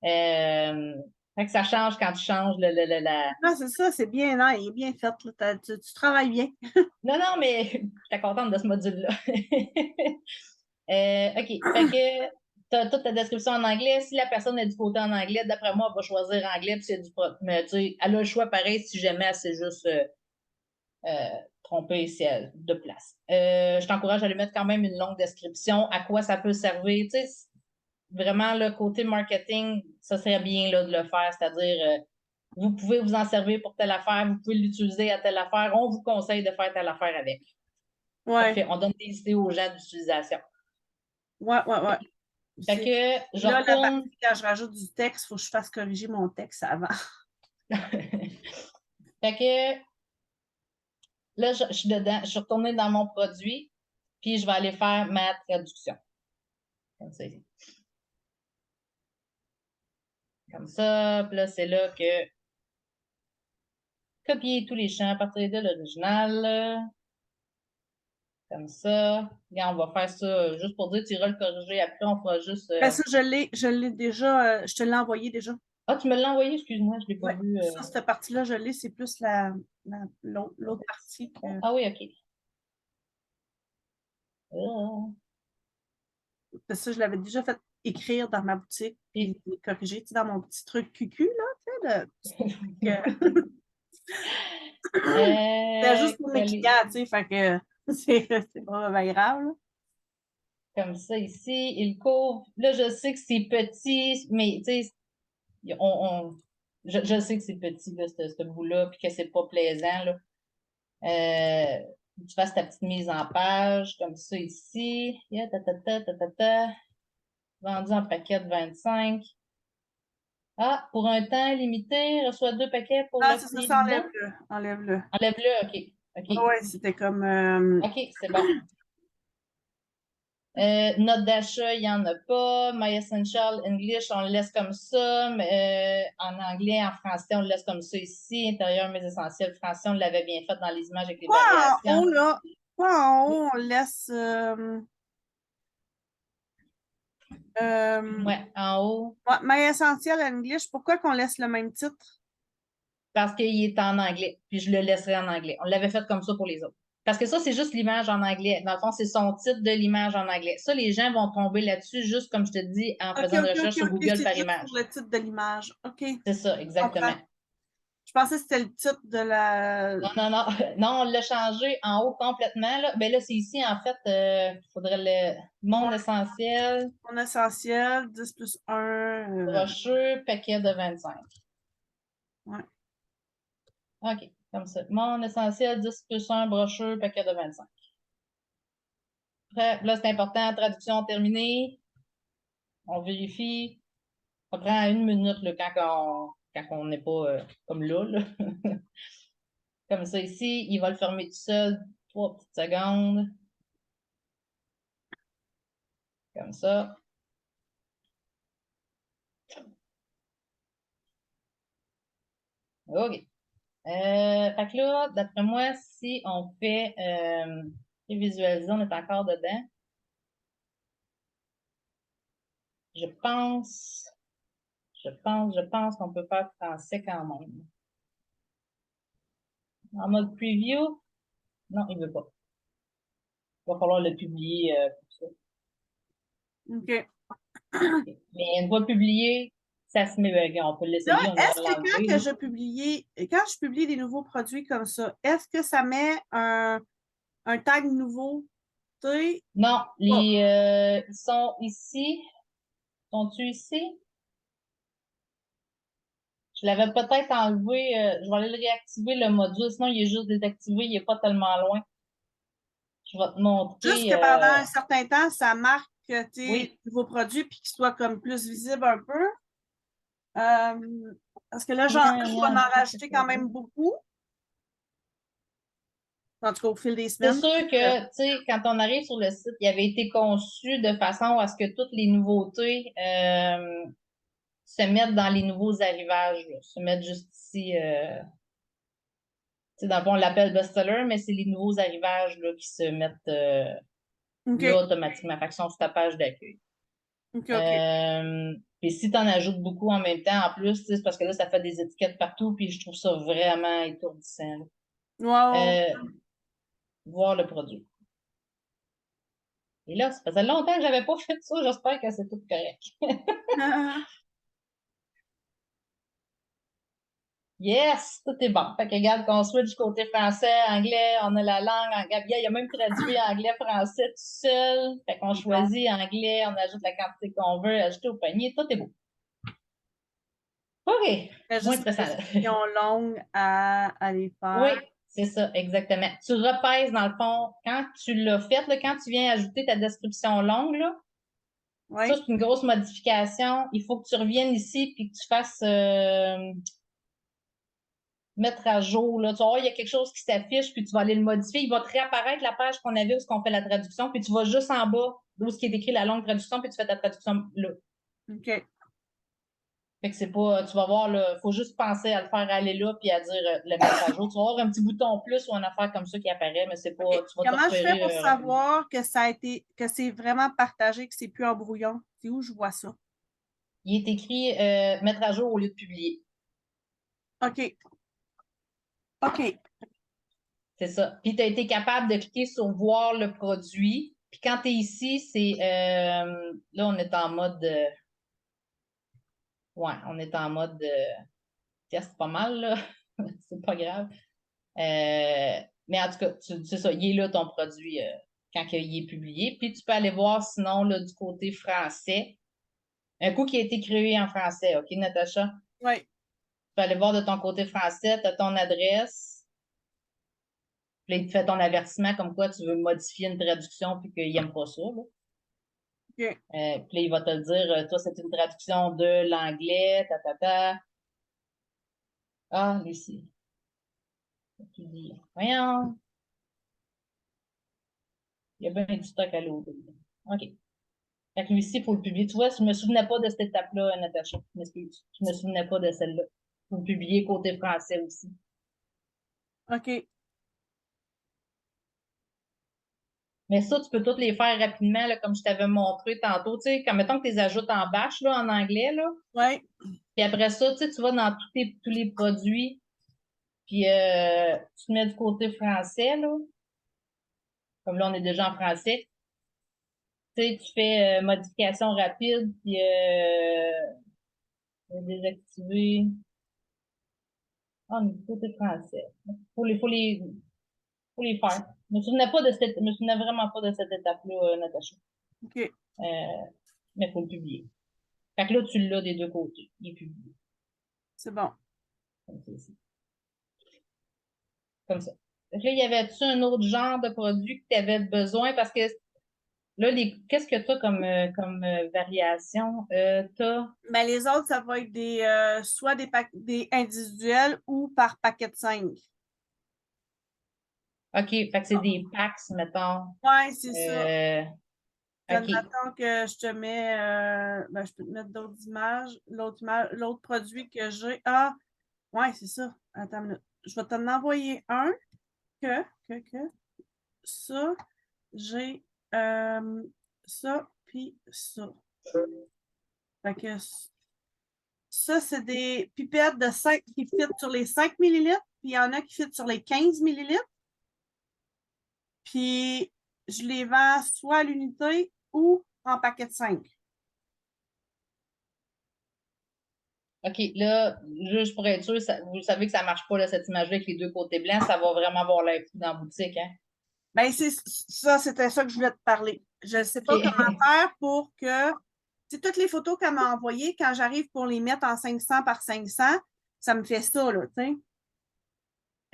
Fait que ça change quand tu changes la. Non, c'est ça, c'est bien, non, il est bien fait, là, tu travailles bien. Non, non, mais j'étais contente de ce module-là. OK. Fait que tu as toute ta description en anglais. Si la personne est du côté en anglais, d'après moi, elle va choisir anglais, puis c'est du mais tu sais, elle a le choix pareil si jamais elle s'est juste trompée de place. Je t'encourage à lui mettre quand même une longue description, à quoi ça peut servir. Tu sais, vraiment, le côté marketing, ça serait bien là, de le faire, c'est-à-dire vous pouvez vous en servir pour telle affaire, vous pouvez l'utiliser à telle affaire, on vous conseille de faire telle affaire avec. Ouais, Parfait. On donne des idées aux gens d'utilisation. ouais, ouais, ouais. Fait que je Là, la retourne. partie, quand je rajoute du texte, il faut que je fasse corriger mon texte avant. Fait que là, je suis dedans, je suis retournée dans mon produit, puis je vais aller faire ma traduction. Comme ça, ici. Comme ça, puis là, c'est là que copier tous les champs à partir de l'original. Comme ça. Regarde, on va faire ça juste pour dire, tu iras le corriger après, on fera juste. Ben, ça, je l'ai déjà, je te l'ai envoyé déjà. Ah, tu me l'as envoyé, excuse-moi, je ne l'ai pas Ouais, vu. ça, cette partie-là, je l'ai, c'est plus l'autre partie que. Ah oui, OK. Ah. Parce que ça, je l'avais déjà fait écrire dans ma boutique, puis corriger, tu sais, dans mon petit truc cucu, là, tu sais, c'était juste pour mes Coller clients, tu sais, fait que c'est pas bien grave, là. comme ça ici. Il couvre. Là, je sais que c'est petit, mais tu sais, je sais que c'est petit, là, ce bout-là, puis que c'est pas plaisant, là. Tu fasses ta petite mise en page, comme ça ici. Yeah, Vendu en paquet de 25. Ah, pour un temps limité, reçois 2 paquets pour Ah, le c'est ça, prix ça d'un. enlève-le. Enlève-le. Enlève-le, OK. OK. Ouais, c'était comme. OK, c'est bon. Note d'achat, il n'y en a pas. My Essential English, on le laisse comme ça. Mais, en anglais, en français, on le laisse comme ça ici. Intérieur, mes essentiels français, on l'avait bien fait dans les images avec les Quoi en variations. haut, là? Quoi en Oui. haut, on laisse. Ouais, en haut, My Essential English, pourquoi qu'on laisse le même titre? parce qu'il est en anglais. Puis je le laisserai en anglais. On l'avait fait comme ça pour les autres. Parce que ça, c'est juste l'image en anglais. Dans le fond, c'est son titre de l'image en anglais. Ça, les gens vont tomber là-dessus, juste comme je te dis, en OK, faisant une OK, OK, recherche sur OK. Google C'est par juste pour image. le titre de l'image. OK, je C'est ça, exactement. comprends. Je pensais que c'était le titre de la. Non, non, non. Non, on l'a changé en haut complètement. Là. Ben là, c'est ici, en fait, il faudrait le monde Ouais, essentiel, mon essentiel, 10 plus 1. brocheux, paquet de 25. Ouais. OK, comme ça. Monde essentiel, 10 plus 1, brocheux, paquet de 25. Après, là, c'est important, traduction terminée. On vérifie. Ça prend 1 minute là, quand on n'est pas comme là. Comme ça ici, il va le fermer tout seul, 3 petites secondes. Comme ça. OK. Fait que là, d'après moi, si on fait visualiser, on est encore dedans. Je pense, je pense qu'on peut faire français quand même. En mode preview, non, il veut pas. Il va falloir le publier pour ça. OK. Mais une fois publié, ça se met, on peut Là, l'essayer, on ira est-ce que l'enlever, quand là. que quand je publie des nouveaux produits comme ça, est-ce que ça met un tag nouveau? Tu sais, Non, pas. ils sont ici. Sont-ils ici? Je l'avais peut-être enlevé. Je vais aller le réactiver, le module. Sinon, il est juste désactivé. Il n'est pas tellement loin. Je vais te Juste montrer. que pendant un certain temps, ça marque que tu es Oui. nouveau produit puis qu'il soit comme plus visible un peu. Parce que là, je vais en rajouter quand même beaucoup. En tout cas, au fil des C'est semaines. sûr que, tu sais, quand on arrive sur le site, il avait été conçu de façon à ce que toutes les nouveautés se mettent dans les nouveaux arrivages, là. Se mettent juste ici. Tu sais, dans le fond, on l'appelle best-seller, mais c'est les nouveaux arrivages là, qui se mettent là OK. automatiquement. Fait qu'ils sont sur ta page d'accueil. OK, OK. Puis si tu en ajoutes beaucoup en même temps, en plus, tu sais, c'est parce que là, ça fait des étiquettes partout, puis je trouve ça vraiment étourdissant, là. Wow. Voir le produit. Et là, ça faisait longtemps que j'avais pas fait ça. J'espère que c'est tout correct. Yes, tout est bon. Fait que regarde qu'on switch côté français, anglais, on a la langue. Il a même traduit anglais, français tout seul. Fait qu'on choisit anglais, on ajoute la quantité qu'on veut, ajouter au panier. Tout est beau. OK. C'est Moins juste une stressant, là. description longue à aller Oui, faire. c'est ça, exactement. Tu repèses, dans le fond, quand tu l'as fait, là, quand tu viens ajouter ta description longue, là, ça, Oui. c'est une grosse modification. Il faut que tu reviennes ici puis que tu fasses mettre à jour. Là. Tu vas voir, il y a quelque chose qui s'affiche, puis tu vas aller le modifier. Il va te réapparaître la page qu'on avait où on fait la traduction, puis tu vas juste en bas d'où ce qui est écrit la longue traduction, puis tu fais ta traduction là. OK. Fait que c'est pas, tu vas voir, là, faut juste penser à le faire aller là, puis à dire le mettre à jour. Tu vas avoir un petit bouton plus ou une affaire comme ça qui apparaît, mais c'est pas, OK. tu vas te Comment je fais repérer pour rapidement. savoir que ça a été, que c'est vraiment partagé, que c'est plus en brouillon? C'est où je vois ça? il est écrit mettre à jour au lieu de publier. OK. OK. C'est ça. Puis tu as été capable de cliquer sur voir le produit. Puis quand tu es ici, c'est là, on est en mode ouais, on est en mode test pas mal, là. C'est pas grave. Mais en tout cas, c'est ça, il est là ton produit quand il est publié. Puis tu peux aller voir sinon là, du côté français. Un coup qui a été créé en français, OK, Natacha? Oui. Tu peux aller voir de ton côté français, tu as ton adresse. Puis là, il te fait ton avertissement comme quoi tu veux modifier une traduction puis qu'il n'aime pas ça. Là. OK. Puis là, il va te le dire, toi, c'est une traduction de l'anglais, ta. Ah, Lucie. Tu dis, voyons, il y a bien du stock à l'autre. OK. Fait que Lucie, il faut le publier. Tu vois, je me souvenais pas de cette étape-là, Natacha. Je m'excuse. Je me souvenais pas de celle-là. Il faut le publier côté français aussi. OK. Mais ça, tu peux toutes les faire rapidement, là, comme je t'avais montré tantôt. Tu sais, quand mettons que tu les ajoutes en bâche, là, en anglais, là. Oui. Puis après ça, tu sais, tu vas dans tous les produits. Puis tu te mets du côté français, là. Comme là, on est déjà en français. Tu sais, tu fais modification rapide, puis désactiver. Ah, on est du côté français. Faut les faire. Je me souvenais vraiment pas de cette étape-là, Natacha. OK. Mais il faut le publier. Fait que là, tu l'as des deux côtés. Il est publié. C'est bon. Comme ça ici. Comme ça. Fait que là, y avait-tu un autre genre de produit que tu avais besoin? Parce que là, qu'est-ce que tu as comme variation? T'as. Mais les autres, ça va être soit des individuels ou par paquet de 5. OK, fait que c'est des packs, mettons. Oui, c'est ça. Euh, OK. Admettons que je te mets, ben, je peux te mettre d'autres images. L'autre produit que j'ai. Ah, ouais, c'est ça. Attends une minute. Je vais t'en envoyer un que ça, j'ai ça, puis ça. Fait que ça, c'est des pipettes de 5 qui fit sur les 5 millilitres, puis il y en a qui fit sur les 15 millilitres. Puis je les vends soit à l'unité ou en paquet de 5. OK, là, juste pour être sûr, vous savez que ça marche pas, là, cette image-là, avec les deux côtés blancs, ça va vraiment avoir l'air fou dans la boutique, hein? Ben, c'était ça que je voulais te parler. Je ne sais pas OK. comment faire pour que, toutes les photos qu'elle m'a envoyées, quand j'arrive pour les mettre en 500 par 500, ça me fait ça, là, tu sais.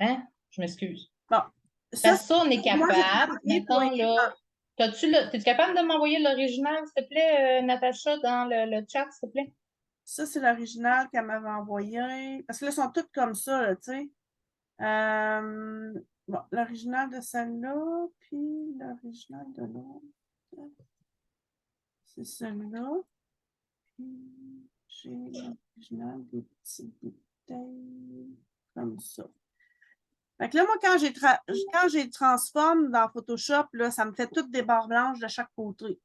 Hein? Je m'excuse. Bon, ça, Parce que ça, on est moi, j'ai capable. travaillé pour Mettons, là, t'es-tu capable de m'envoyer l'original, s'il te plaît, Natacha, dans le chat, s'il te plaît? Ça, c'est l'original qu'elle m'avait envoyé. Parce que là, ils sont toutes comme ça, là, tu sais. Bon, l'original de celle-là, puis l'original de l'autre. C'est celle-là. Puis j'ai l'original des petites bouteilles comme ça. Fait que là, moi, quand j'ai transforme dans Photoshop, là, ça me fait toutes des barres blanches de chaque côté. OK.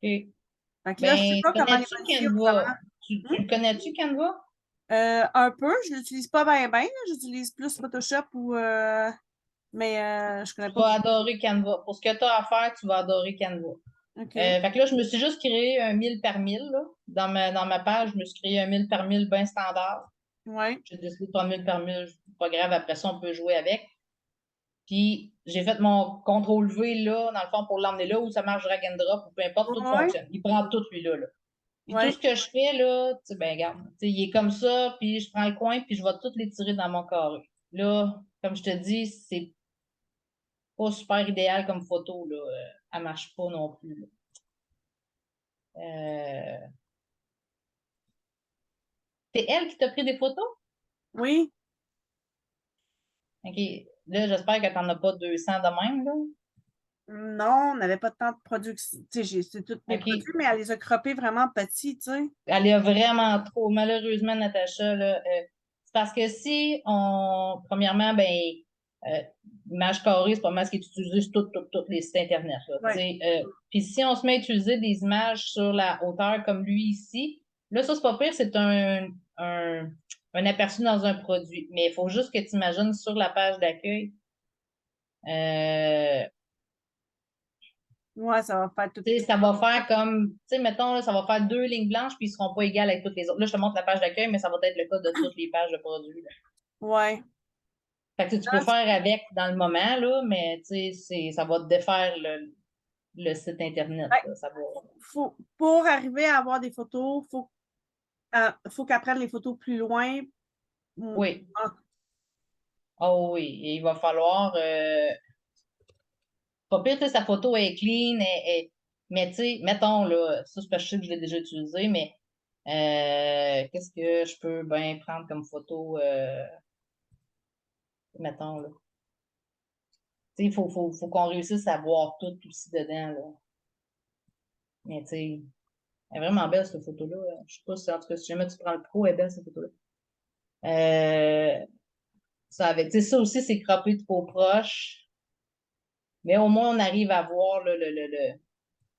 Fait que là, je ne sais Ben, pas comment les connais-tu modifier autrement. Canva? Tu le connais-tu, Canva? Un peu, je ne l'utilise pas bien, bien. J'utilise plus Photoshop mais je ne connais Tu pas vas beaucoup. adorer Canva. Pour ce que tu as à faire, tu vas adorer Canva. OK. Fait que là, je me suis juste créé un 1000 par 1000, là. Dans ma page, je me suis créé un 1000 par 1000 bien standard. Oui. J'ai décidé de prendre 1000 par 1000, pas grave, après ça, on peut jouer avec. Puis, j'ai fait mon CTRL-V là, dans le fond, pour l'emmener là où ça marche drag and drop ou peu importe, tout Oui. fonctionne. Il prend tout, lui-là. Là. Puis, tout Oui. ce que je fais, là, tu sais, ben, regarde, tu sais, il est comme ça, puis je prends le coin, puis je vais tout les tirer dans mon carré. Là, comme je te dis, c'est pas super idéal comme photo, là. Elle marche pas non plus, là. Euh, C'est elle qui t'a pris des photos? Oui. OK. Là, j'espère que t'en as pas 200 de même, là. Non, on n'avait pas tant de production. Tu sais, c'est tous mes produits, OK. mais elle les a croppés vraiment petits, tu sais. Elle est vraiment trop. Malheureusement, Natacha, là, c'est parce que si on, premièrement, ben, euh, image carrée, c'est pas mal ce qui est utilisé sur tous les sites Internet, là, tu Oui. sais. Puis si on se met à utiliser des images sur la hauteur comme lui ici, Là, ça, c'est pas pire, c'est un aperçu dans un produit. Mais il faut juste que tu imagines sur la page d'accueil. Ouais, ça va faire tout. Tu sais, ça va faire comme, tu sais, mettons, là, ça va faire 2 lignes blanches, puis ils seront pas égales avec toutes les autres. Là, je te montre la page d'accueil, mais ça va être le cas de toutes les pages de produits, là. Ouais. Fait que tu peux faire avec dans le moment, là, mais tu sais, ça va te défaire le site Internet, Ouais. là. Ça va... Pour arriver à avoir des photos, faut qu'elle prenne les photos plus loin. Oui. Ah, Oh oui. Et il va falloir. Pas pire, tu sais, sa photo est clean, mais tu sais, mettons, là, ça, c'est parce que je sais que je l'ai déjà utilisé, mais qu'est-ce que je peux bien prendre comme photo, mettons, là. Tu sais, faut qu'on réussisse à voir tout aussi dedans, là. Mais tu sais, elle est vraiment belle, cette photo-là. Je sais pas si, en tout cas, si jamais tu prends le pro, elle est belle, cette photo-là. Ça avec, tu sais, ça aussi, c'est croppé trop proche. Mais au moins, on arrive à voir là,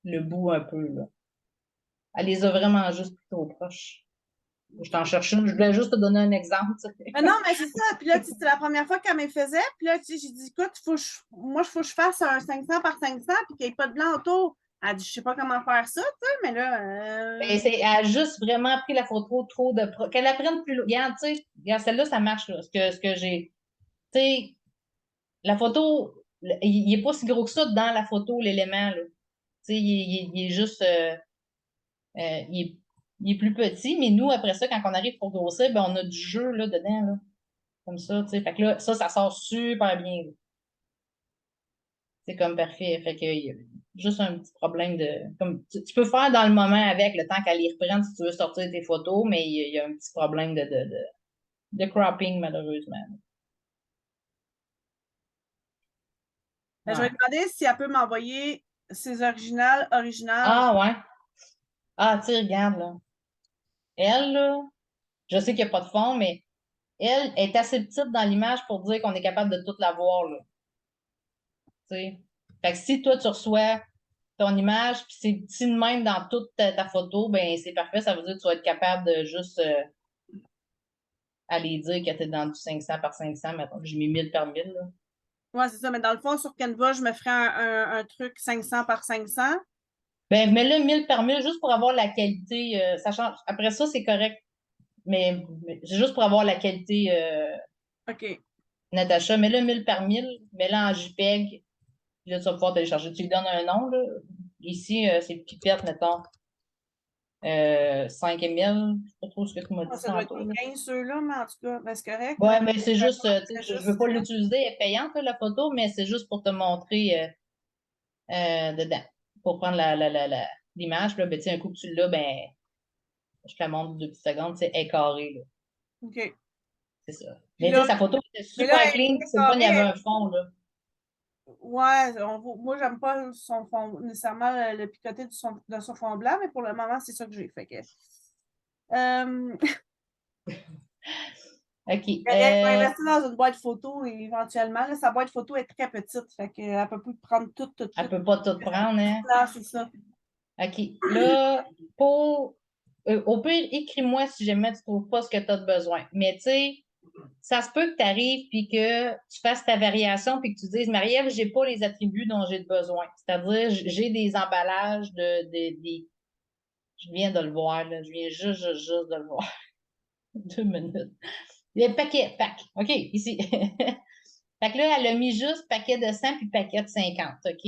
le bout un peu, là. Elle les a vraiment juste pris trop proches. Je t'en cherche une. Je voulais juste te donner un exemple, tu sais. mais non, mais c'est ça. Puis là, c'était la première fois qu'elle me faisait. Puis là, j'ai dit, écoute, moi, il faut que je fasse un 500 par 500 puis qu'il n'y ait pas de blanc autour. Elle dit, je sais pas comment faire ça, tu sais, mais là. Elle a juste vraiment pris la photo trop de proche. Qu'elle la prenne plus loin. Regarde, tu sais, regarde, celle-là, ça marche, là. Ce que j'ai. Tu sais, la photo, il n'est pas si gros que ça dans la photo, l'élément, là. Tu sais, il est juste. Il est plus petit, mais nous, après ça, quand on arrive pour grossir, ben, on a du jeu là, dedans, là, comme ça, tu sais. Fait que là, ça sort super bien, là. C'est comme parfait. Fait que il y a juste un petit problème de. Comme, tu peux faire dans le moment avec le temps qu'elle y reprenne si tu veux sortir tes photos, mais il y a un petit problème de cropping, malheureusement. Je vais Ouais. demander si elle peut m'envoyer ses originales. Ah ouais. Ah, tu sais, regarde, là. Elle, là, je sais qu'il n'y a pas de fond, mais elle est assez petite dans l'image pour dire qu'on est capable de tout la voir, là. Tu sais. Fait que si toi, tu reçois ton image, puis c'est petit de même dans toute ta photo, ben c'est parfait. Ça veut dire que tu vas être capable de juste aller dire que tu es dans du 500 par 500. Mettons, j'ai mis 1000 par 1000, là. Ouais, c'est ça. Mais dans le fond, sur Canva, je me ferais un truc 500 par 500. Ben, mets-le 1000 par 1000 juste pour avoir la qualité. Ça change. Après ça, c'est correct. Mais c'est juste pour avoir la qualité, OK. Natacha. Mets-le 1000 par 1000. Mets-le en JPEG. Puis là, tu vas pouvoir télécharger. Tu lui donnes un nom, là. Ici, c'est Pipette, mettons. 5 ml. Je sais pas trop ce que tu m'as Ah, dit ça doit être tantôt, les là. 15 ceux-là, mais en tout cas, ben, c'est correct. Ouais, mais c'est juste, tu sais, C'est je veux juste. pas l'utiliser, elle est payante, là, la photo, mais c'est juste pour te montrer dedans. Pour prendre l'image, puis là, ben, tu sais, un coup que tu l'as, ben, je te la montre 2 petites secondes, tu sais, elle est carrée, là. OK. C'est ça. Puis Mais tu là, sais, sa photo était mais là, super elle clean, est c'est le fun, il y avait carrée. un fond, là. Ouais, moi, j'aime pas son fond, nécessairement le picoté de son fond blanc, mais pour le moment, c'est ça que j'ai fait. Euh, OK. elle va investir dans une boîte photo et éventuellement. Là, sa boîte photo est très petite, fait qu'elle peut plus prendre tout, tout, Elle tout. peut pas tout prendre, hein. Là, c'est ça. OK. Là, au pire, écris-moi si jamais tu trouves pas ce que tu as de besoin. Mais tu sais, ça se peut que tu arrives puis que tu fasses ta variation puis que tu dises, Marie-Ève, j'ai pas les attributs dont j'ai besoin. C'est-à-dire, j'ai des emballages je viens de le voir, là. Je viens juste de le voir. 2 minutes. Les paquets, OK, ici. Fait que là, elle a mis juste paquet de 100 puis paquet de 50, OK?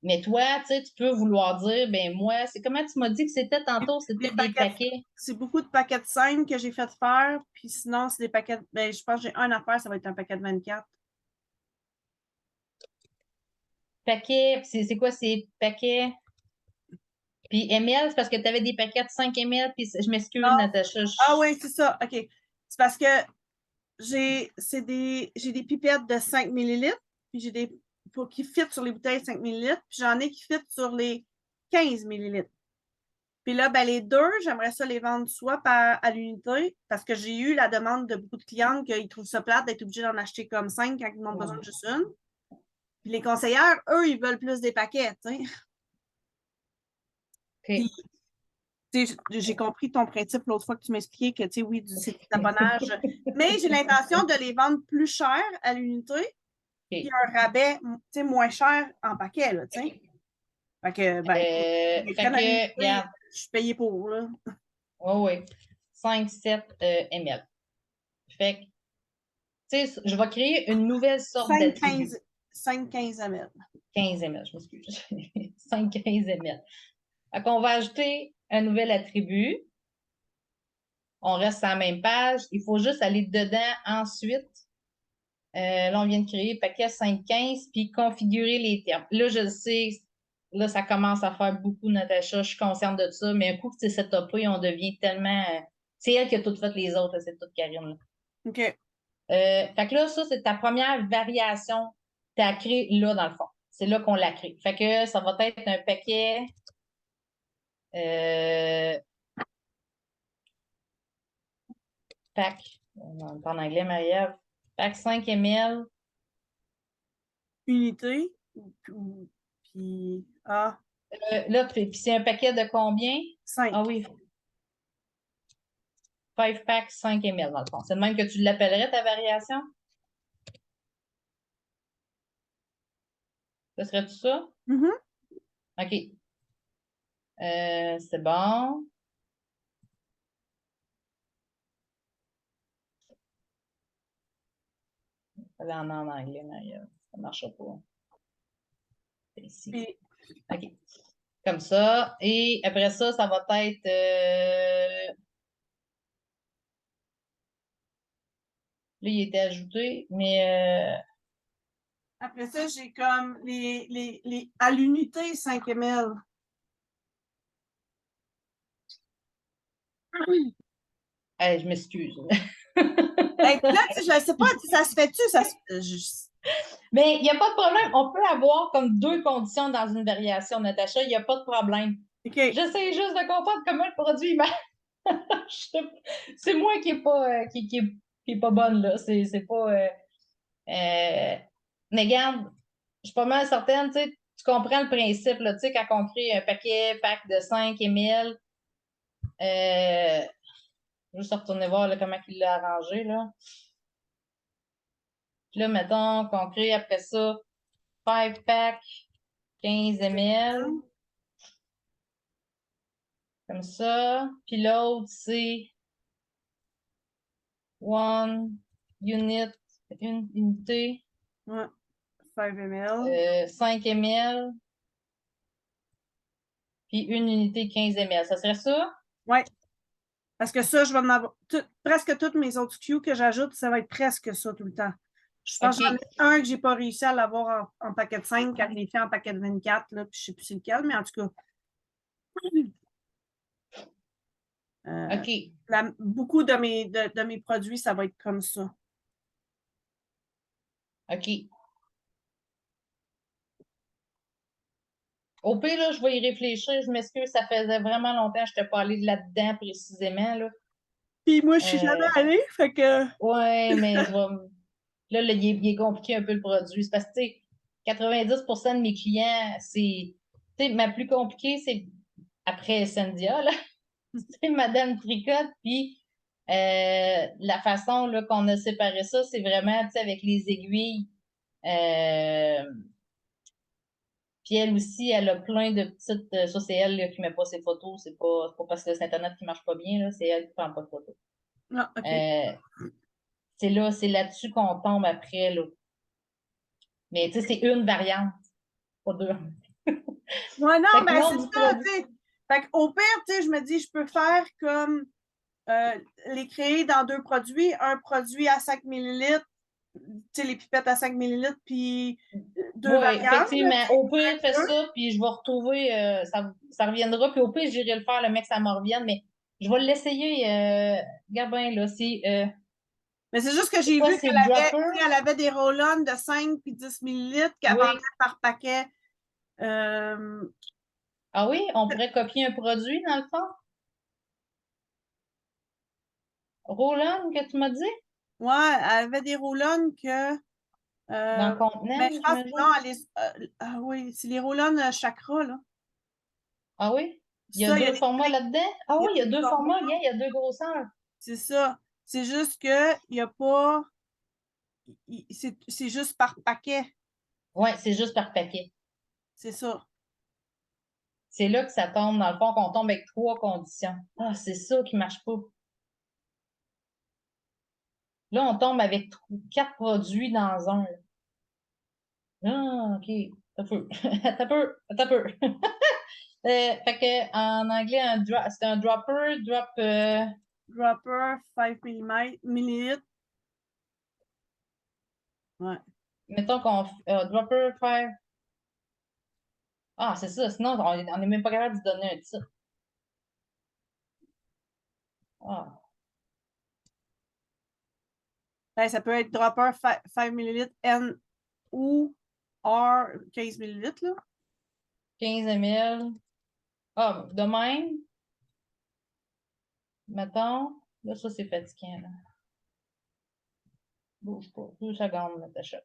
Mais toi, tu sais, tu peux vouloir dire, ben moi, c'est comment tu m'as dit que c'était tantôt, Des c'était des paquets, paquets. c'est beaucoup de paquets de 5 que j'ai fait faire, puis sinon, c'est des paquets. Ben, je pense que j'ai un à faire, ça va être un paquet de 24. Paquets, c'est quoi, c'est paquets? Puis ML, c'est parce que tu avais des paquets de 5 ML, puis je m'excuse, Ah, Natacha. ah oui, c'est ça. OK. C'est parce que j'ai des pipettes de 5 millilitres, puis j'ai des qui fit sur les bouteilles de 5 millilitres, puis j'en ai qui fit sur les 15 millilitres. Puis là, ben, les deux, j'aimerais ça les vendre soit à l'unité, parce que j'ai eu la demande de beaucoup de clientes qu'ils trouvent ça plate d'être obligés d'en acheter comme 5 quand ils n'ont besoin de juste une. Puis les conseillères, eux, ils veulent plus des paquets, tu sais. OK. J'ai compris ton principe l'autre fois que tu m'expliquais que, oui, c'est du taponnage. Mais j'ai l'intention de les vendre plus cher à l'unité, puis un rabais, moins cher en paquet, là, tu sais. Fait que, ben, écoute, les prennent à l'unité, regarde. je suis payée pour, là. Oui. 5-7 ml. Fait que, tu sais, je vais créer une nouvelle sorte d'attribut. 5-15 ml. 15 ml, je m'excuse. 5-15 ml. Fait qu'on va ajouter un nouvel attribut. On reste à la même page. Il faut juste aller dedans ensuite. Là, on vient de créer paquet 5-15 puis configurer les termes. Là, je le sais, là, ça commence à faire beaucoup, Natacha. Je suis consciente de ça, mais un coup que c'est setupé, on devient tellement. C'est elle qui a tout fait les autres, c'est toute Karine. Là. OK. Fait que là, ça, c'est ta première variation que tu as créée là, dans le fond. C'est là qu'on l'a créé. Fait que ça va être un paquet. Pack. On parle en anglais, Marie-Ève. Pack 5 ml. Unité. Puis, Là, puis c'est un paquet de combien? 5. Ah oui. 5 pack 5 ml, dans le fond. C'est de même que tu l'appellerais, ta variation? Ce serait tout ça? Mm-hmm. OK. C'est bon. Ça va en anglais, Marie-Ève. Ça ne marchera pas. C'est ici. Puis, OK. Comme ça. Et après ça, ça va être. Là, il était ajouté, mais. après ça, j'ai comme à l'unité 5 ml. Je m'excuse. Hey, puis là, je ne sais pas, ça se fait-tu? Mais il n'y a pas de problème. On peut avoir comme deux conditions dans une variation, Natacha. Il n'y a pas de problème. OK. J'essaie juste de comprendre comment le produit marche. C'est moi qui n'est pas, qui est pas bonne, là. C'est pas. Mais regarde, je suis pas mal certaine, tu comprends le principe, là, quand on crée un pack de 5 ml, je vais juste retourner voir là, comment il l'a arrangé, là. Puis là, mettons qu'on crée après ça 5 pack 15 ml, comme ça. Puis l'autre, c'est one unit, une unité, Ouais. 5 ml. 5 ml, puis une unité 15 ml. Ça serait ça? Oui. Parce que ça, je vais en avoir. Presque toutes mes autres Q que j'ajoute, ça va être presque ça tout le temps. Je pense que j'en ai un que je n'ai pas réussi à l'avoir en paquet de 5, quand je l'ai fait en paquet de 24, là, puis je ne sais plus c'est lequel, mais en tout cas. OK. Beaucoup de mes produits, ça va être comme ça. OK. Au pire, là, je vais y réfléchir. Je m'excuse, ça faisait vraiment longtemps que je n'étais pas allée là-dedans précisément. Là. Puis moi, je suis jamais allée, fait que. Ouais, mais je vais. Là, il est compliqué un peu le produit. C'est parce que, tu sais, 90% de mes clients, c'est. Tu sais, ma plus compliquée, c'est après Sandia, là. C'est Madame Tricotte. Puis, la façon là, qu'on a séparé ça, c'est vraiment, tu sais, avec les aiguilles. Puis elle aussi, elle a plein de petites. Ça, c'est elle là, qui met pas ses photos. C'est pas parce que c'est Internet qui marche pas bien, là. C'est elle qui prend pas de photos. Ah, OK. C'est là-dessus qu'on tombe après, là. Mais tu sais, c'est une variante, pas deux. Ouais, non, Fait que mais non, c'est du ça, produit. tu sais. Fait qu'au pire, tu sais, je me dis, je peux faire comme les créer dans deux produits. Un produit à 5 ml, tu sais, les pipettes à 5 ml, puis deux Oui, variantes. effectivement. Au pire, fais ça, puis je vais retrouver, ça reviendra, puis au pire, j'irai le faire, le mec, ça me revienne, mais je vais l'essayer, Gabin, là, si, Mais c'est juste que c'est j'ai quoi, vu c'est qu'elle avait des roll-on de 5 puis 10 ml qu'elle vendait Oui. par paquet. Ah oui, on pourrait copier un produit, dans le fond? Roland, que tu m'as dit? Ouais, elle avait des roll-on que. Dans le Mais contenant, je pense que j'imagine? non, oui, c'est les roll-on chakra, là. Ah oui? Il y a Ça, deux formats là-dedans? Ah oui, il y a deux formats, formats. il y a deux grosseurs. C'est ça. C'est juste que il n'y a pas. C'est juste par paquet. Oui, c'est juste par paquet. C'est ça. C'est là que ça tombe, dans le fond, qu'on tombe avec 3 conditions. Ah, c'est ça qui marche pas. Là, on tombe avec 4 produits dans un. Ah, OK. T'as peu. T'as peu. T'as peu. Fait que, en anglais, c'est un dropper, Dropper, 5 millilitres. Ouais. mettons qu'on dropper, faire. Ah, c'est ça. Sinon, on n'est même pas capable de donner un titre. Ah. Ben, ça peut être dropper 5 millilitres N ou R 15 millilitres. Là. 15 ml. Ah, de même. Mettons. Là, ça, c'est fatigant, là. Bouge pas. 2 secondes, Natacha.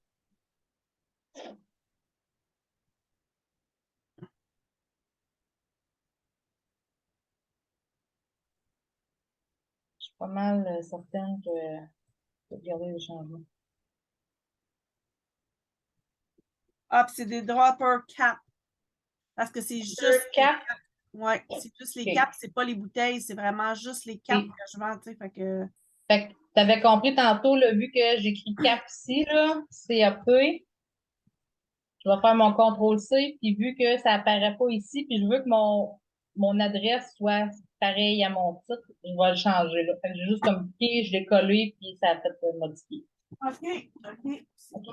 Je suis pas mal certaine que je vais regarder les changements. Ah, puis c'est des dropper cap. Parce que c'est juste. Cap. Ouais, c'est juste les OK. caps, c'est pas les bouteilles, c'est vraiment juste les caps OK. que je vends, tu sais. Fait que. Fait que t'avais compris tantôt, là, vu que j'écris cap ici, là, CAP, je vais faire mon CTRL-C, puis vu que ça apparaît pas ici, puis je veux que mon adresse soit pareille à mon titre, je vais le changer, là. Fait que j'ai juste comme cliqué, je l'ai collé, puis ça a fait modifier. OK, OK, c'est OK. bon.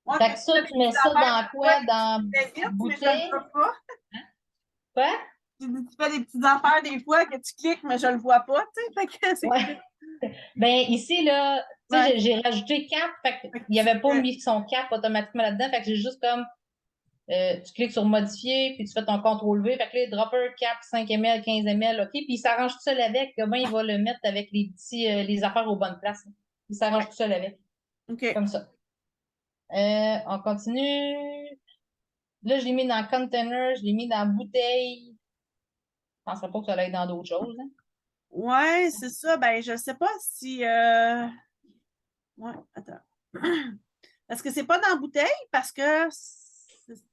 Moi, Fait que ça, tu mets ça dans quoi? Dans tu fais vite, mais je le bouteille? vois pas. Quoi? Tu fais des petites affaires des fois que tu cliques, mais je le vois pas, tu sais. Fait que c'est. Ouais. Ben, ici, là, tu sais, Ouais. j'ai rajouté cap, fait Fait que qu'il n'y avait pas mis son cap automatiquement là-dedans, fait que j'ai juste comme tu cliques sur modifier, puis tu fais ton CTRL-V. Fait que là, dropper, cap, 5 ml, 15 ml, OK. Puis il s'arrange tout seul avec. Comment il va le mettre avec les petits, les affaires aux bonnes places. Il s'arrange tout seul avec. OK. Comme ça. On continue. Là, je l'ai mis dans container, je l'ai mis dans bouteille. Je ne penserais pas que ça allait être dans d'autres choses. Hein. Ouais, c'est ça. Ben, je sais pas si. Ouais, attends. Parce que c'est pas dans la bouteille, parce que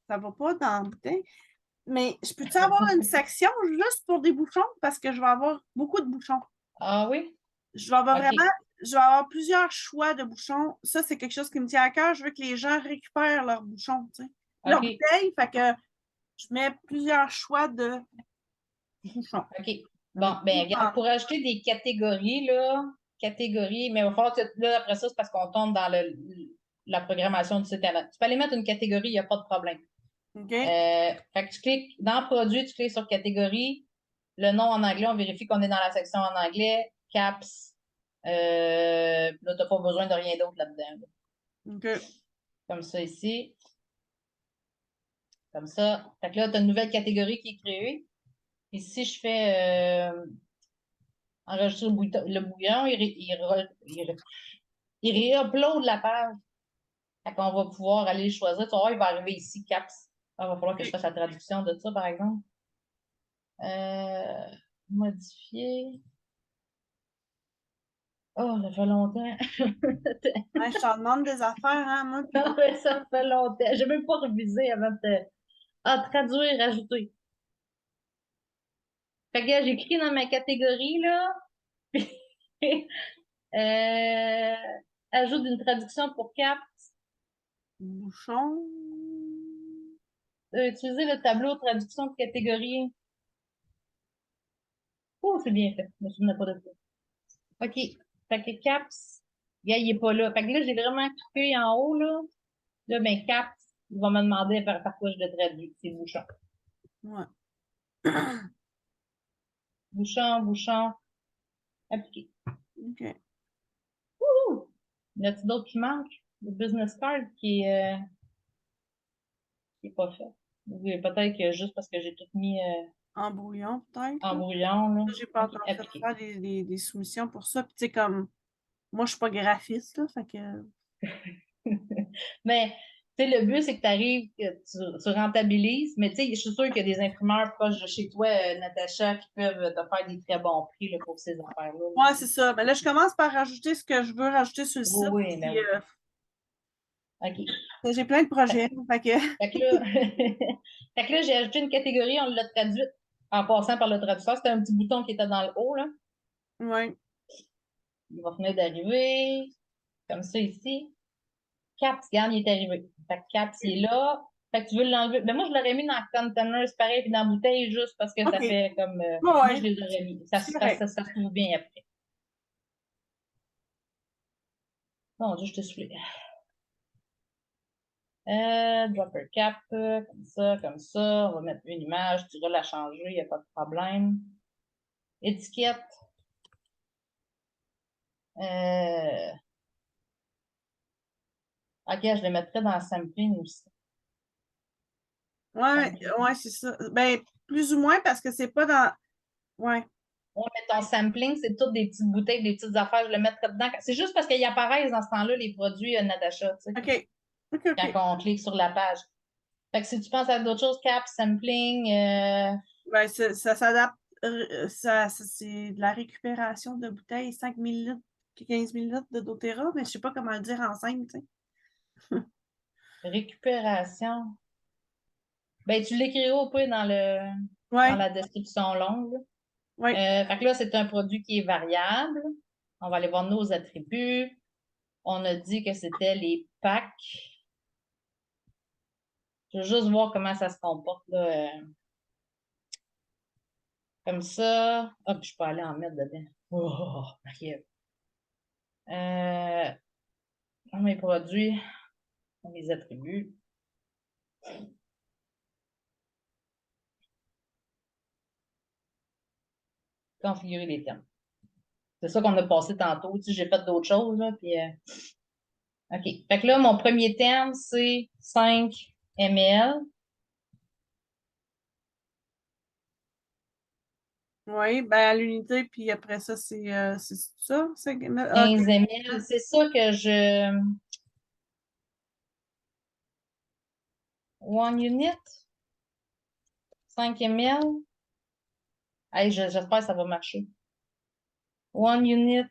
ça va pas dans la bouteille. Mais je peux-tu avoir une section juste pour des bouchons? Parce que je vais avoir beaucoup de bouchons. Ah oui? Je vais avoir OK. vraiment, je vais avoir plusieurs choix de bouchons. Ça, c'est quelque chose qui me tient à cœur. Je veux que les gens récupèrent leurs bouchons, tu sais. Leurs OK. bouteilles, fait que je mets plusieurs choix de bouchons. OK. Bon, ben, regarde, pour ajouter des catégories, là, catégories, mais il va falloir que, là, après ça, c'est parce qu'on tombe dans la programmation du site Internet. Tu peux aller mettre une catégorie, il n'y a pas de problème. OK? Fait que tu cliques dans produit, tu cliques sur catégorie. Le nom en anglais, on vérifie qu'on est dans la section en anglais. Caps. Là, tu n'as pas besoin de rien d'autre là-dedans. Là. OK. Comme ça ici. Comme ça. Fait que là, tu as une nouvelle catégorie qui est créée. Ici, je fais enregistrer le bouillon, il réupload la page. Fait qu'on va pouvoir aller choisir. Tu vas voir, il va arriver ici, Caps. Il va falloir que je fasse la traduction de ça, par exemple. Euh, modifier. Oh, ça fait longtemps. Ouais, je t'en demande des affaires, hein, moi. Puis... Non, mais ça fait longtemps. J'ai même pas révisé avant de traduire, ajouter. Fait que j'écris dans ma catégorie, là. euh, ajoute une traduction pour cap. Bouchon. Utiliser le tableau de traduction de catégorie. Oh, c'est bien fait. Je me souviens pas de ça. OK. Fait que caps, gars, il est pas là. Fait que là, j'ai vraiment cliqué en haut, là. Là, ben, caps, il va me demander par quoi je le traduis. C'est bouchon. Ouais. Bouchon, bouchon. Appliqué. OK. Wouhou! Y a-t-il d'autres qui manquent? Le business card qui est pas fait. Oui, peut-être que juste parce que j'ai tout mis En brouillon, peut-être. en Là. brouillon, là. J'ai pas OK, encore fait appliqué. faire des soumissions pour ça. Puis, tu sais, comme moi, je suis pas graphiste, là, fait que. Mais Tu sais, le but, c'est que tu arrives, que tu rentabilises, mais tu sais, je suis sûre qu'il y a des imprimeurs proches de chez toi, Natacha, qui peuvent te faire des très bons prix là, pour ces affaires-là. Ouais, c'est ça. Ben là, je commence par rajouter ce que je veux rajouter sur le Oui, site. oui, Puis, ben oui. OK. j'ai plein de projets. Fait que, Fait que là, fait que là, j'ai ajouté une catégorie, on l'a traduite en passant par le traducteur. C'était un petit bouton qui était dans le haut, là. ouais. Il va venir d'arriver, comme ça ici. Caps, regarde, il est arrivé. Fait que Caps, il est là. Fait que tu veux l'enlever. Mais moi, je l'aurais mis dans le container, c'est pareil, puis dans la bouteille, juste parce que ça OK. fait comme. Ouais, Moi, je ouais. les aurais mis. C'est correct. Ça se trouve bien après. Bon, Dieu, je te souffle. Dropper cap, comme ça. On va mettre une image, tu vas la changer, il n'y a pas de problème. Étiquette. Euh, ok, je le mettrai dans le sampling aussi. Ouais, Sampling. ouais, c'est ça. Ben, plus ou moins parce que c'est pas dans. Ouais. Ouais, mais ton sampling, c'est toutes des petites bouteilles, des petites affaires, je le mettrai dedans. C'est juste parce qu'ils apparaissent dans ce temps-là, les produits Natacha, tu sais, OK. OK, OK. quand on clique sur la page. Fait que si tu penses à d'autres choses, cap, sampling, Ben, ça s'adapte. C'est de la récupération de bouteilles, 5 millilitres, 15 millilitres de doTERRA, mais je sais pas comment le dire en simple, tu sais. récupération. Ben, tu l'écriras au peu dans Ouais, la description longue. ouais. Fait que là, c'est un produit qui est variable. On va aller voir nos attributs. On a dit que c'était les packs. Je veux juste voir comment ça se comporte, là. Comme ça. Hop, je peux aller en mettre dedans. Oh, ok. Euh, mes produits, mes attributs. Configurer les termes. C'est ça qu'on a passé tantôt. Tu sais, j'ai fait d'autres choses, là, puis, OK. Fait que là, mon premier terme, c'est 5 ml. Oui, ben à l'unité, puis après ça, c'est ça, 5 ml. Ah, 15 ml. C'est ça que je. One unit, 5 ml. Hey, j'espère que ça va marcher. One unit,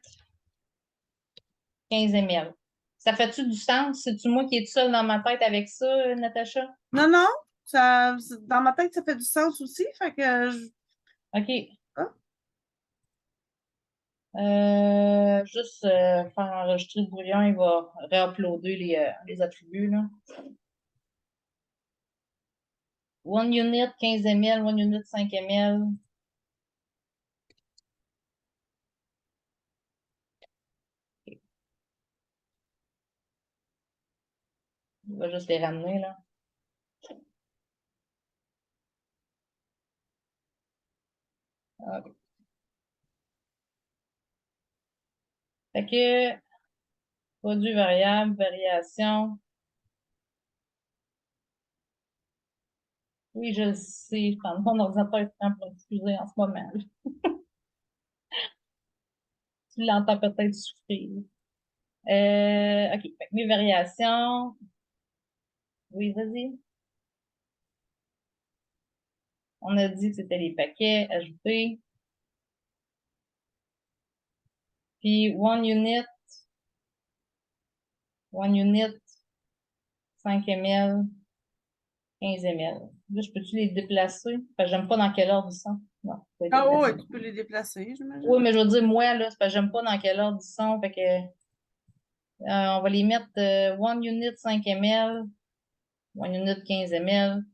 15 ml. Ça fait-tu du sens? C'est-tu moi qui est seule dans ma tête avec ça, Natacha? non, non, dans ma tête, ça fait du sens aussi, fait que OK. ah, Juste faire enregistrer le brouillon, il va réuploader les attributs, là. One unit, 15 ml, one unit, 5 ml. Il va juste les ramener, là. OK. Fait que, produit variable, variation. Oui, je le sais. Mon ordinateur est prêt pour excuser en ce moment, là. Tu l'entends peut-être souffrir. OK. Fait que mes variations. Oui, vas-y. On a dit que c'était les paquets ajoutés. Puis one unit, 5 ml, 15 ml. Là, je peux-tu les déplacer? Parce que j'aime pas dans quelle ordre ils sont. Non, je peux les ah ouais, déplacer. tu peux les déplacer, j'imagine. Oui, mais je veux dire, moi, là, c'est parce que j'aime pas dans quelle ordre ils sont. Fait que, on va les mettre one unit 5 ml, one unit 15 ml,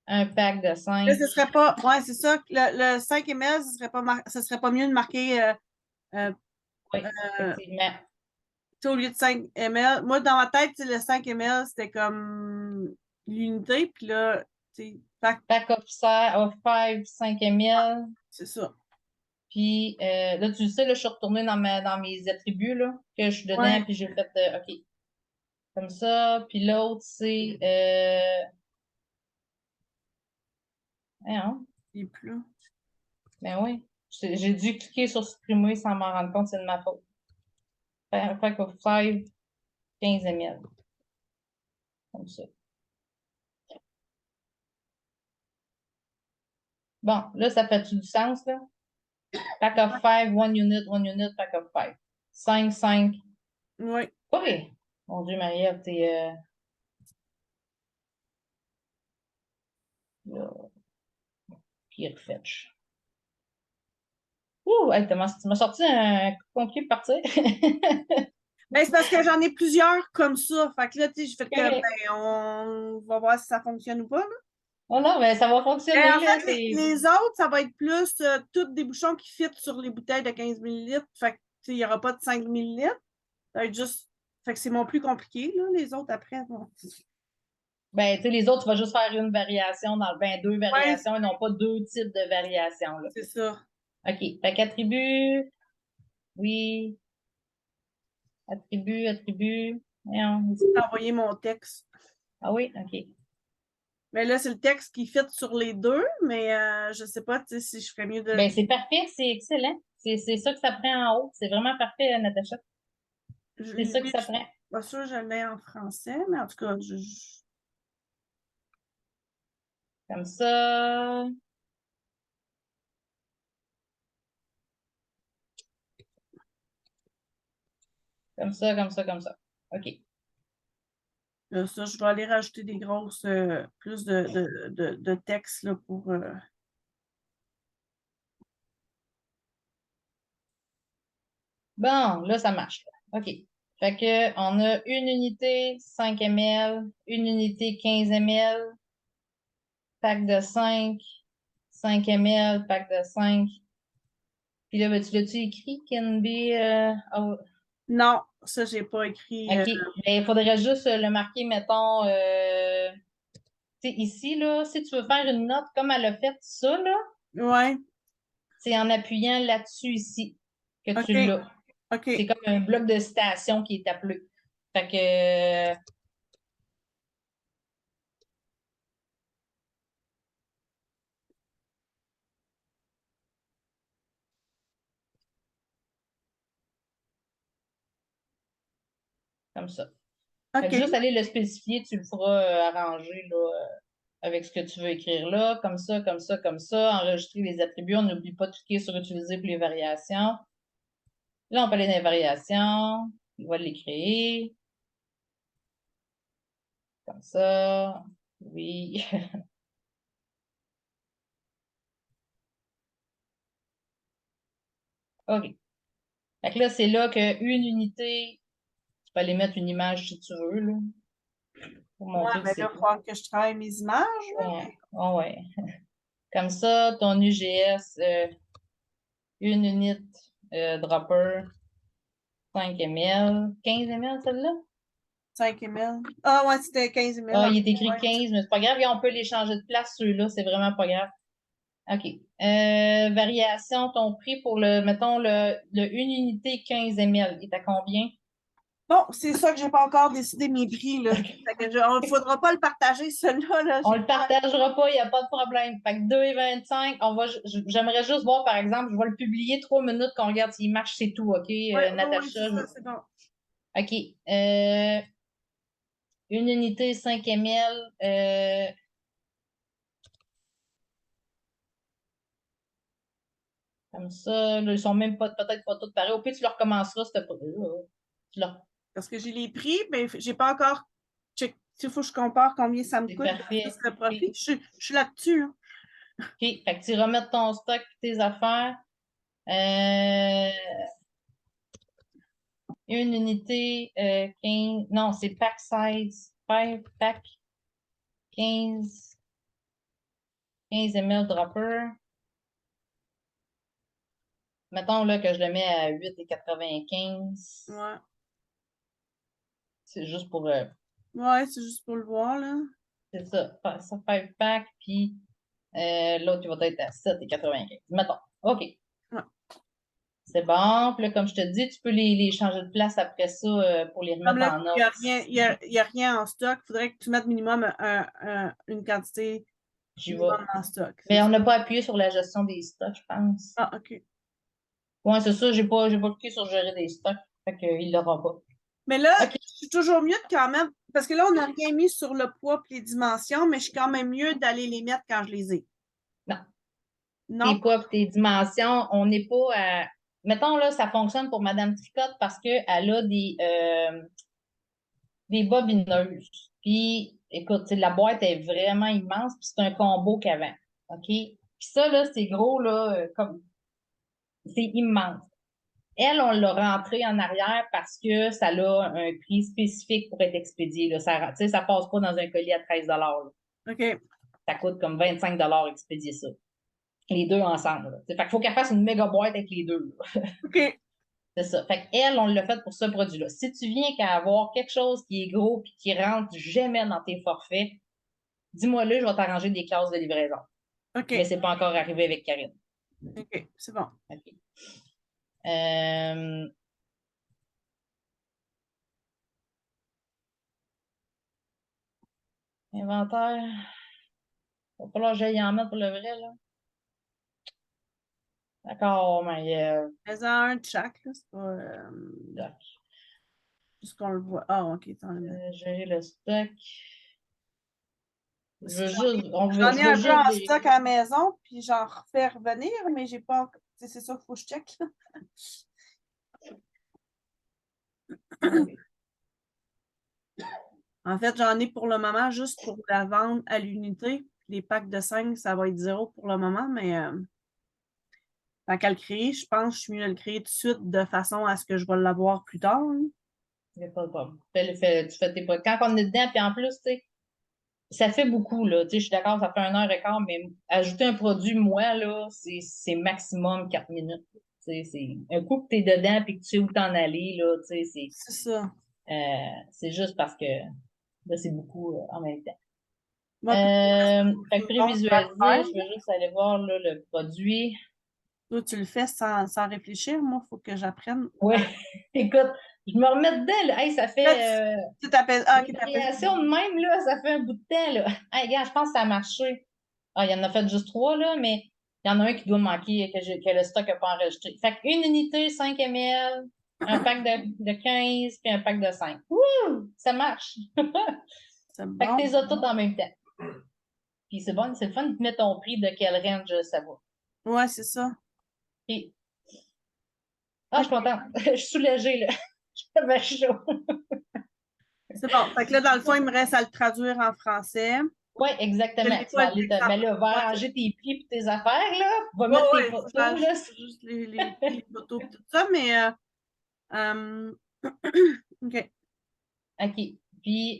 un pack de Là, 5. ce serait pas. Ouais, c'est ça. Le 5 ml, ce serait pas mieux de marquer euh, Oui, euh, effectivement. au lieu de 5 ml. Moi, dans ma tête, le 5 ml, c'était comme l'unité. Puis là, Pack of 5, 5 ml. c'est ça. Puis là, tu le sais, là, je suis retournée dans mes attributs, là, que je suis dedans, Ouais, puis j'ai fait OK. Comme ça. Puis l'autre, c'est. Hein? il pleut. Ben oui. J'ai dû cliquer sur supprimer sans m'en rendre compte, c'est de ma faute. Pack of 5, 15 ml. Comme ça. Bon, là, ça fait-tu du sens, là? Pack of 5, 1 unit, pack of 5. 5, 5. Oui. Oui. Mon Dieu, Marie-Ève, t'es... Pire fetch. Ouh, hey, tu m'as sorti un coup compliqué de partir. Ben, c'est parce que j'en ai plusieurs comme ça. Fait que là, tu sais, je fais comme, Correct. ben, on va voir si ça fonctionne ou pas, là. Oh non, mais ça va fonctionner, En là. fait, les autres, ça va être plus toutes des bouchons qui fitent sur les bouteilles de 15 millilitres. Fait que, tu sais, il n'y aura pas de 5 millilitres. Ça va être juste. Fait que c'est mon plus compliqué, là. Les autres, après, bon. Ben, tu sais, les autres, tu vas juste faire une variation dans le ben, deux Ouais, variations et non pas deux types de variations, là. c'est ça. OK. Fait qu'attribut, oui. Attribut. Voyons. J'ai envoyé mon texte. Ah oui, OK. Mais là, c'est le texte qui fit sur les deux, mais je ne sais pas, tu sais, si je ferais mieux de. Ben, c'est parfait, c'est excellent. C'est ça que ça prend en haut. C'est vraiment parfait, Natacha. C'est ça que Lui, ça je suis prend. pas sûre que je l'ai en français, mais en tout cas, Comme ça. Comme ça. OK. ça, je vais aller rajouter des grosses, plus de texte là, pour. Bon, là, ça marche. Là. OK. Fait que on a une unité 5 ml, une unité 15 ml, pack de 5, 5 ml, pack de 5. Puis là, ben, tu l'as-tu écrit, can be... Non, ça, j'ai pas écrit. OK. Ben, il faudrait juste le marquer, mettons, tu sais, ici, là, si tu veux faire une note comme elle a fait ça, là, Ouais, c'est en appuyant là-dessus ici que tu OK, l'as. C'est OK, comme un bloc de citation qui est appelé. Fait que, comme ça. Fait que OK. juste aller le spécifier, tu le feras arranger là, avec ce que tu veux écrire là, comme ça, comme ça, comme ça. Enregistrer les attributs. On n'oublie pas de cliquer sur utiliser pour les variations. Là, on peut aller dans les variations. Il va les créer. Comme ça. Oui. OK. Fait que là, c'est là qu'une unité, tu peux aller mettre une image si tu veux, là, pour Ouais, montrer que mais là, c'est il va falloir que je travaille mes images. Là. ouais. Oh, ouais. Comme ça, ton UGS, une unité dropper, 5 ml, 15 ml celle-là? 5 ml. Ah, ouais, c'était 15 ml. Ah, il est écrit Ouais. 15, mais c'est pas grave. Et on peut les changer de place, ceux-là. C'est vraiment pas grave. OK. Variation, ton prix pour mettons, le 1 unité 15 ml, il est à combien? Bon, c'est ça que j'ai pas encore décidé mes prix. Là. Fait que il ne faudra pas le partager, celui-là. Là. On le partagera pas, il n'y a pas de problème. Fait que 2,25, j'aimerais juste voir, par exemple, je vais le publier 3 minutes qu'on regarde s'il marche, c'est tout, OK, Ouais, ouais, c'est Natacha? ça, c'est bon. OK. Une unité 5 ml, comme ça, là, ils sont même pas peut-être pas tous pareils. Au pire, tu le recommenceras, s'il te plaît. Tu le- Parce que j'ai les prix, mais j'ai pas encore check. Il faut que je compare combien ça me C'est coûte parfait. versus le profit. OK. Je suis là-dessus. Hein. OK. Fait que tu remettes ton stock et tes affaires. Euh, une unité 15. Non, c'est pack size. 5 pack 15. 15 ml dropper. Mettons là, que je le mets à 8,95. Ouais. C'est juste pour. Ouais, c'est juste pour le voir, là. C'est ça. Ça 5 pack. Puis l'autre, il va être à 7,95. Mettons. OK. Ouais. C'est bon. Puis là, comme je te dis, tu peux les changer de place après ça pour les Comme remettre là, en il n'y a ordre. rien, y a rien en stock. Il faudrait que tu mettes minimum une quantité J'y vais. minimum en stock. Mais Ça? on n'a pas appuyé sur la gestion des stocks, je pense. Ah, OK. Ouais, c'est ça. J'ai pas cliqué sur gérer des stocks. Fait qu'il l'aura pas. Mais là, OK. je suis toujours mieux de quand même parce que là, on n'a rien mis sur le poids et les dimensions, mais je suis quand même mieux d'aller les mettre quand je les ai. Non. Non? Tes poids et tes dimensions, on n'est pas à... Mettons, là, ça fonctionne pour Madame Tricotte parce qu'elle a des bobineuses. Puis, écoute, la boîte est vraiment immense, puis c'est un combo qu'avant. OK? Puis ça, là, c'est gros, là, comme... C'est immense. Elle, on l'a rentré en arrière parce que ça a un prix spécifique pour être expédié. Là. Ça, tu sais, ça passe pas dans un colis à 13 là. OK. Ça coûte comme 25 expédier ça. Les deux ensemble. Là. Fait qu'il faut qu'elle fasse une méga boîte avec les deux. Là. OK. C'est ça. Fait qu'elle, on l'a fait pour ce produit-là. Si tu viens qu'à avoir quelque chose qui est gros et qui rentre jamais dans tes forfaits, dis-moi-le, je vais t'arranger des classes de livraison. Mais OK. c'est pas encore arrivé avec Karine. OK. C'est bon. OK. Euh, Inventaire. Il va falloir que j'aille en mettre pour le vrai, là. D'accord, mais Fais-en un de chaque, là. C'est pas juste qu'on le voit. Ah, OK. T'en le mets. gérer le stock. Je Parce que veux juste, j'en je ai veux un peu juste en stock vérifier. à la maison, puis j'en refais revenir, mais j'ai pas. C'est ça qu'il faut que je check, là. En fait, j'en ai pour le moment juste pour la vente à l'unité. Les packs de 5, ça va être 0 pour le moment, mais tant qu'à le créer, je pense que je suis mieux de le créer tout de suite de façon à ce que je vais l'avoir plus tard, hein. Il n'y a pas de problème. Tu fais tes pas. Quand on est dedans, puis en plus, tu sais, ça fait beaucoup, là. Tu sais, je suis d'accord, ça fait 1 heure et quart, mais ajouter un produit, moi, là, c'est maximum 4 minutes. Tu sais, c'est un coup que tu es dedans puis que tu sais où t'en aller, là, tu sais, C'est ça. c'est juste parce que là, c'est beaucoup en même temps. Moi, puis, Fait que bon, je vais le prévisualiser, faire. je vais juste aller voir là, le produit. Toi, tu le fais sans réfléchir. Moi, il faut que j'apprenne. Oui, écoute, je me remets dedans, là. Hey, ça Là, fait tu t'appelles. Ah, des ok, t'appelles. créations de même, là, ça fait un bout de temps, là. Hey, gars, je pense que ça a marché. Ah, il y en a fait juste 3, là, mais il y en a un qui doit manquer, que le stock n'a pas enregistré. Fait qu'une unité 5 ml, un pack de 15, puis un pack de 5. Wouh! Ça marche! C'est Fait que bon. t'es toutes en même temps. Puis c'est bon, c'est le fun de te mettre ton prix de quel range ça va. Ouais, c'est ça. Puis, ah, je suis Ok. contente. Je suis soulagée, là. J'avais chaud. C'est bon. Fait que là, dans le fond, il me reste à le traduire en français. Oui, Je exactement. l'ai Tu vas pas aller te. l'exemple. Ben là, va Ouais, ranger tes prix et tes affaires, là. Va ouais, mettre tes ouais, faut que photos, là. j'ajoute juste les photos et tout ça, mais euh, OK. OK. Puis,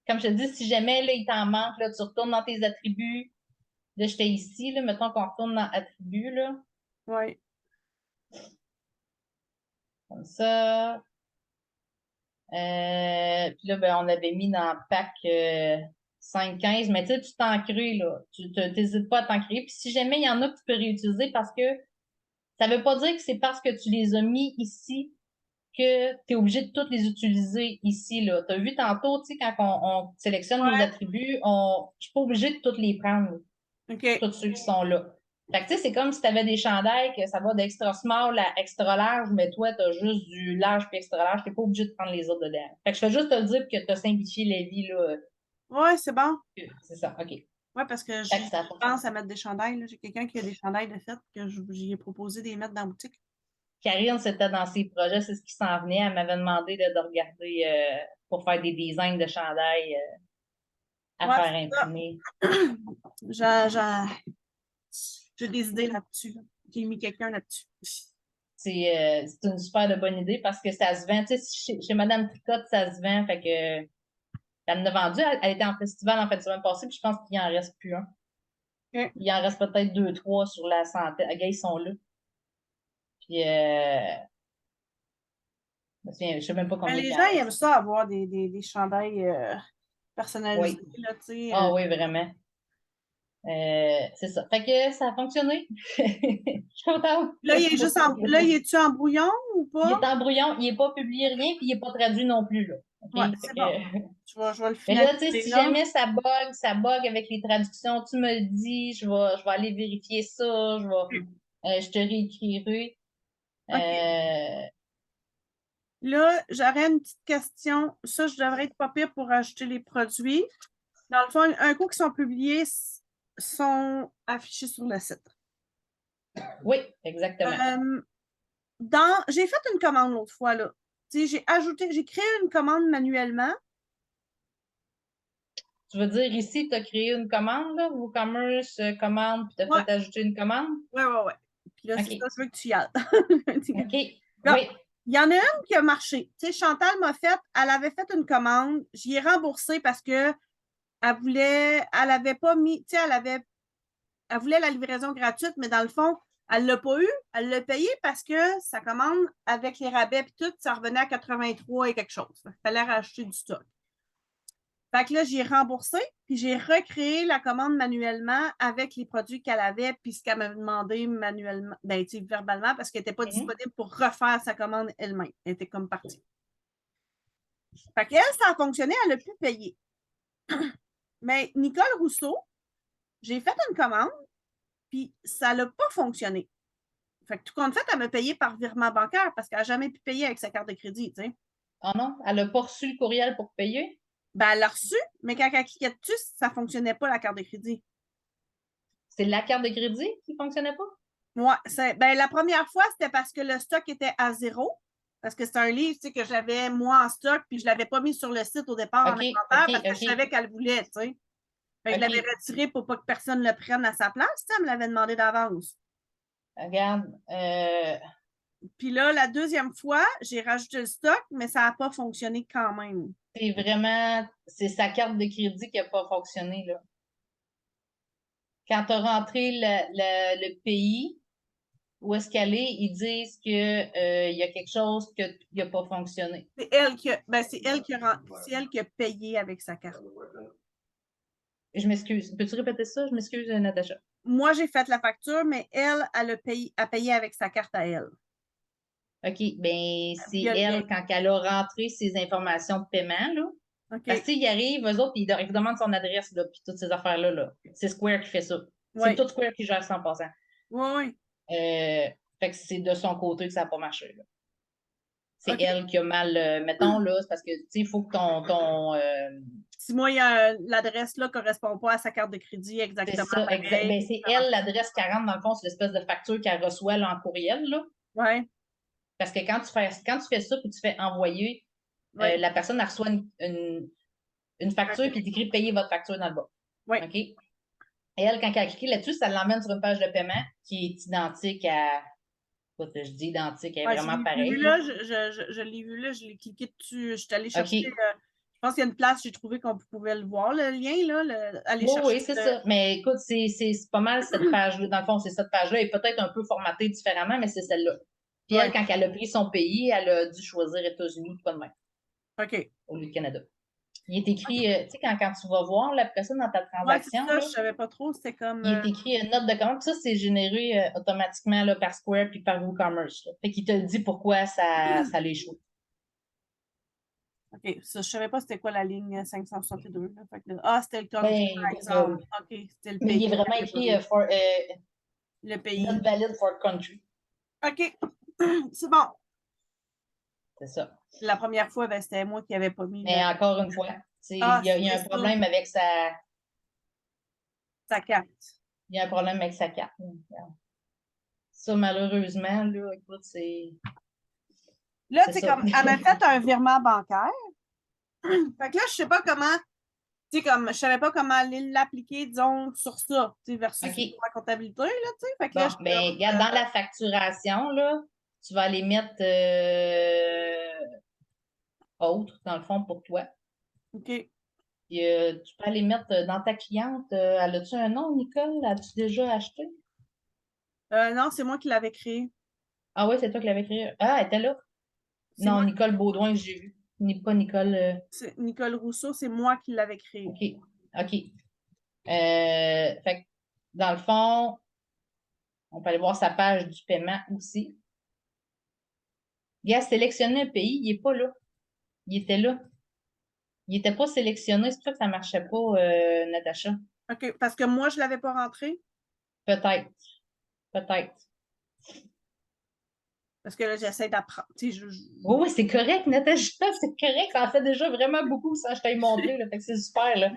comme je te dis, si jamais, là, il t'en manque, là, tu retournes dans tes attributs. Là, j'étais ici, là. Mettons qu'on retourne dans attributs, là. Ouais. Comme ça. Puis là, ben, on avait mis dans le pack 5-15, mais tu sais, tu t'en crées, là. Tu t'hésites pas à t'en créer. Puis si jamais il y en a que tu peux réutiliser parce que ça veut pas dire que c'est parce que tu les as mis ici que tu es obligé de toutes les utiliser ici, là. Tu as vu tantôt, tu sais, quand on sélectionne nos Ouais. attributs, je suis pas obligée de toutes les prendre, là, OK. tous ceux qui sont là. Fait que, tu sais, c'est comme si tu avais des chandails que ça va d'extra small à extra large, mais toi, tu as juste du large puis extra large. Tu n'es pas obligé de prendre les autres dedans. Fait que je fais juste te le dire que tu as simplifié la vie, là. Ouais, c'est bon. C'est ça, OK. Ouais, parce que Fait que je ça fonctionne. pense à mettre des chandails, là. J'ai quelqu'un qui a des chandails de fête que j'y ai proposé de les mettre dans la boutique. Karine, c'était dans ses projets, c'est ce qui s'en venait. Elle m'avait demandé de regarder pour faire des designs de chandail à Ouais, faire c'est ça. imprimer. J'ai des idées là-dessus, là. J'ai mis quelqu'un là-dessus. C'est une super de bonne idée parce que ça se vend. Tu sais, chez Madame Tricotte, ça se vend. Fait que elle en a vendu. Elle était en festival en fait semaine passée, puis je pense qu'il en reste plus un. OK. Il en reste peut-être 2, 3 sur la centaine. Les gars, ils sont là. Puis je sais même pas Mais combien il les y gens, en ils aiment reste. ça avoir des chandails personnalisés, Oui. là, tu sais. Ah oui, vraiment. C'est ça. Fait que ça a fonctionné. Je suis contente. Là, il est juste là, il est-tu en brouillon ou Il pas? est en brouillon, il n'est pas publié rien, puis il n'est pas traduit non plus, là. OK? Ouais, Fait c'est bon. que, Je vais le mais là, tu sais, finaliser si là. jamais ça bug avec les traductions, tu me le dis, je vais aller vérifier ça, je te réécrirai. OK. Euh, Là, j'aurais une petite question. Ça, je devrais être pas pire pour ajouter les produits. Dans le fond, un coup qu'ils sont publiés, sont affichés sur le site. Oui, exactement. J'ai fait une commande l'autre fois, là. J'ai créé une commande manuellement. Tu veux dire ici, tu as créé une commande, là, WooCommerce, commande, puis tu as Ouais, fait ajouter une commande? ouais. Puis là, c'est OK. ça, je veux que tu y ailles. OK. Là, Oui. il y en a une qui a marché. Tu sais, Chantal elle avait fait une commande, j'y ai remboursé parce que elle avait pas mis, tu sais, elle voulait la livraison gratuite, mais dans le fond, elle l'a pas eu. Elle l'a payé parce que sa commande, avec les rabais et tout, ça revenait à 83 et quelque chose. Il fallait rajouter du stock. Fait que là, j'ai remboursé, puis j'ai recréé la commande manuellement avec les produits qu'elle avait, puis ce qu'elle m'avait demandé manuellement, ben, verbalement, parce qu'elle n'était pas disponible pour refaire sa commande elle-même. Elle était comme partie. Fait qu'elle, ça a fonctionné, elle a pu payer. Mais Nicole Rousseau, j'ai fait une commande, puis ça n'a pas fonctionné. Fait que tout compte fait, elle m'a payé par virement bancaire parce qu'elle n'a jamais pu payer avec sa carte de crédit, tu sais. Oh non, elle n'a pas reçu le courriel pour payer? Ben, elle l'a reçu, mais quand elle cliquait dessus, ça ne fonctionnait pas, la carte de crédit. C'est la carte de crédit qui ne fonctionnait pas? Moi, ben, la première fois, c'était parce que le stock était à zéro. Parce que c'est un livre que j'avais moi en stock, puis je ne l'avais pas mis sur le site au départ en OK, inventaire OK, parce que je savais OK, qu'elle voulait, tu sais. Fait que je l'avais OK. retiré pour pas que personne le prenne à sa place, tu sais, elle me l'avait demandé d'avance. Regarde, Puis là, la deuxième fois, j'ai rajouté le stock, mais ça n'a pas fonctionné quand même. c'est sa carte de crédit qui n'a pas fonctionné, là. Quand tu as rentré le pays, où est-ce qu'elle est, ils disent que, il y a quelque chose qui n'a pas fonctionné. C'est elle qui a payé avec sa carte. Je m'excuse. Peux-tu répéter ça? Je m'excuse, Natacha. Moi, j'ai fait la facture, mais elle a payé avec sa carte à elle. OK, ben c'est Via le lien. elle, quand elle a rentré ses informations de paiement, là. Parce OK. qu'ils arrivent, eux autres, puis ils leur demandent son adresse, là, puis toutes ces affaires-là, là. C'est Square qui fait ça. C'est Oui. tout Square qui gère 100%. Oui. Fait que c'est de son côté que ça n'a pas marché, là. C'est OK. elle qui a mal, mettons, là, c'est parce que, tu sais, il faut que Si moi, l'adresse là ne correspond pas à sa carte de crédit c'est exactement ça, exact. pareil, Ben, c'est ça elle, marche. l'adresse 40, dans le fond, c'est l'espèce de facture qu'elle reçoit là, en courriel, là. Oui. Parce que quand tu fais ça, puis tu fais envoyer, Oui. la personne elle reçoit une facture, puis t'écris payer votre facture dans le bas. Oui. OK? Et elle, quand elle a cliqué là-dessus, ça l'emmène sur une page de paiement qui est identique à. Écoute, je dis identique, elle est Ouais, je vraiment l'ai vu pareille, là. là, je l'ai vu là, je l'ai cliqué dessus. Je suis allée chercher. OK. Je pense qu'il y a une place, j'ai trouvé qu'on pouvait le voir, le lien, là, aller Oui, chercher. oui, c'est ça. Mais écoute, c'est pas mal cette page-là. Dans le fond, c'est cette page-là. Elle est peut-être un peu formatée différemment, mais c'est celle-là. Puis Oui. elle, quand elle a pris son pays, elle a dû choisir États-Unis, pas de même, OK. au lieu de Canada. Il est écrit, tu sais, quand tu vas voir la personne dans ta Oui, c'est transaction, ça, je là, ne savais pas trop. C'était comme. il est écrit note de commande. Puis ça, c'est généré automatiquement là, par Square puis par WooCommerce. Là. Fait qu'il te dit pourquoi ça l'échoue. OK. Ça, je ne savais pas c'était quoi la ligne 562. Là. Fait que, ah, c'était le country, Ben, par exemple. OK. C'était le mais il pays est qu'elle vraiment n'avait pas écrit mis. Le not pays. valid for country. OK. C'est bon. C'est ça. La première fois, ben, c'était moi qui n'avais pas mis Mais encore une fois, Ah, il y a c'était un ça, problème avec sa carte. il y a un problème avec sa carte. Ça, malheureusement, là, écoute, Là, c'est tu sais, ça. comme, elle m'a fait un virement bancaire. Fait que là, je sais pas comment, tu sais, comme, je savais pas comment aller l'appliquer, disons, sur ça, tu sais, versus sur OK. la comptabilité, là, tu sais. Fait que là, Bon, je suis ben, comme, regarde, dans la facturation, là, tu vas aller mettre autre, dans le fond, pour toi. OK. Puis, tu peux aller mettre dans ta cliente, elle a-tu un nom, Nicole? As-tu déjà acheté? Non, c'est moi qui l'avais créé. Ah ouais, c'est toi qui l'avais créé. Ah, elle était là. C'est Non, moi, Nicole Baudouin, j'ai vu. Pas Nicole. c'est Nicole Rousseau, c'est moi qui l'avais créé. OK. OK. Fait que, dans le fond, on peut aller voir sa page du paiement aussi. Il a sélectionné un pays, il n'est pas là. Il était là. Il n'était pas sélectionné, c'est pour ça que ça ne marchait pas, Natacha. OK, parce que moi, je l'avais pas rentré. Peut-être. Peut-être. Parce que là, j'essaie d'apprendre. Oui, c'est correct, Natacha, c'est correct. Ça en fait déjà vraiment beaucoup sans que je t'aille montrer. Là, fait que c'est super. Là.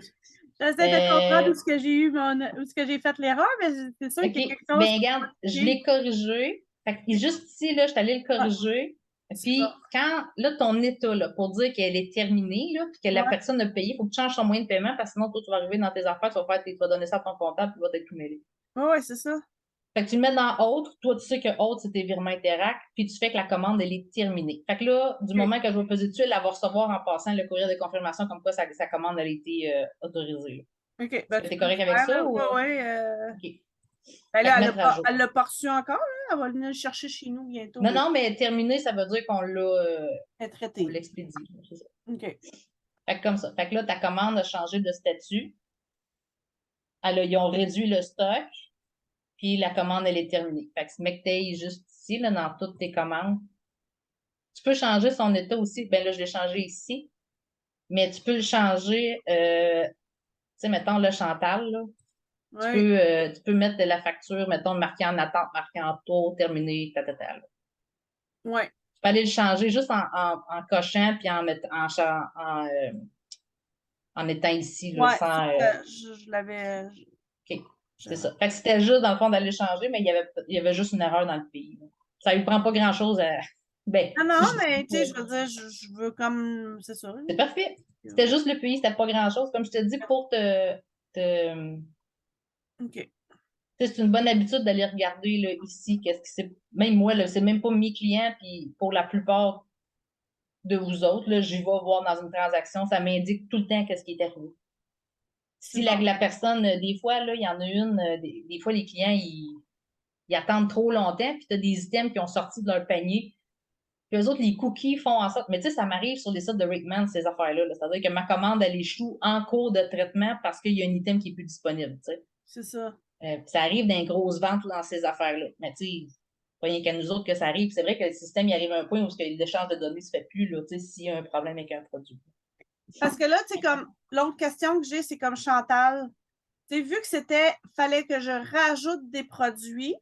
J'essaie de comprendre où ce que j'ai eu où ce que j'ai fait l'erreur, mais c'est sûr OK. qu'il y a quelque chose. Ben, regarde, je l'ai corrigé. Fait que juste ici, là, je suis allée le corriger. C'est Puis, bon. quand, là, ton état, là, pour dire qu'elle est terminée, là, puis que la Ouais. personne a payé, il faut que tu changes ton moyen de paiement parce que sinon, toi, tu vas arriver dans tes affaires, tu vas donner ça à ton comptable, puis il va t'être tout mêlé. Ouais, c'est ça. Fait que tu le mets dans autre, toi, tu sais que autre, c'est tes virements Interact, puis tu fais que la commande, elle est terminée. Fait que là, du moment que je vais peser dessus, elle va recevoir en passant le courrier de confirmation comme quoi sa commande, elle a été autorisée. OK. Est-ce Ben, que tu tu es peux le correct avec faire, ça là. ou? Ouais, ouais. OK. Ben Fait que là, mettre à jour. elle l'a pas reçu encore, là. Elle va venir le chercher chez nous bientôt. Non, non, mais terminé, ça veut dire qu'on Elle est on traitée. l'expédie. C'est ça. OK. Fait que comme ça. Fait que là, ta commande a changé de statut. Ils ont réduit le stock, puis la commande, elle est terminée. Fait que ce mec t'aille juste ici, là, dans toutes tes commandes. Tu peux changer son état aussi. Ben là, je l'ai changé ici. Mais tu peux le changer, tu sais, mettons le Chantal, là. Ouais. Tu peux mettre de la facture, mettons, marquée en attente, marquée en taux, terminé, là. Ouais. Tu peux aller le changer juste en cochant puis en étant ici, là, Ouais. sans. Je l'avais. OK. C'est ça. Fait que c'était juste, dans le fond, d'aller changer, mais il y avait juste une erreur dans le pays. Là. Ça lui prend pas grand-chose à. Ben, Ah non, je dis mais tu pas. sais, je veux dire, je veux comme. C'est ça. C'est parfait. C'était juste le pays, c'était pas grand-chose. Comme je te dis, pour te OK. c'est une bonne habitude d'aller regarder là, ici, qu'est-ce que c'est. Même moi, là, c'est même pas mes clients, puis pour la plupart de vous autres, là, j'y vais voir dans une transaction, ça m'indique tout le temps qu'est-ce qui est arrivé. C'est Si bon. la personne, des fois, là, il y en a une, des fois, les clients, ils attendent trop longtemps, puis tu as des items qui ont sorti de leur panier. Puis eux autres, les cookies font en sorte. Mais tu sais, ça m'arrive sur les sites de Rickman, ces affaires-là. Là. C'est-à-dire que ma commande, elle échoue en cours de traitement parce qu'il y a un item qui est plus disponible. Tu sais. C'est ça. Ça arrive dans les grosses ventes dans ces affaires-là. Mais tu sais, pas rien qu'à nous autres que ça arrive. C'est vrai que le système, il arrive à un point où l'échange de données ne se fait plus, là, tu sais, s'il y a un problème avec un produit. Parce que là, tu sais, comme l'autre question que j'ai, c'est comme Chantal. Tu sais, vu que fallait que je rajoute des produits.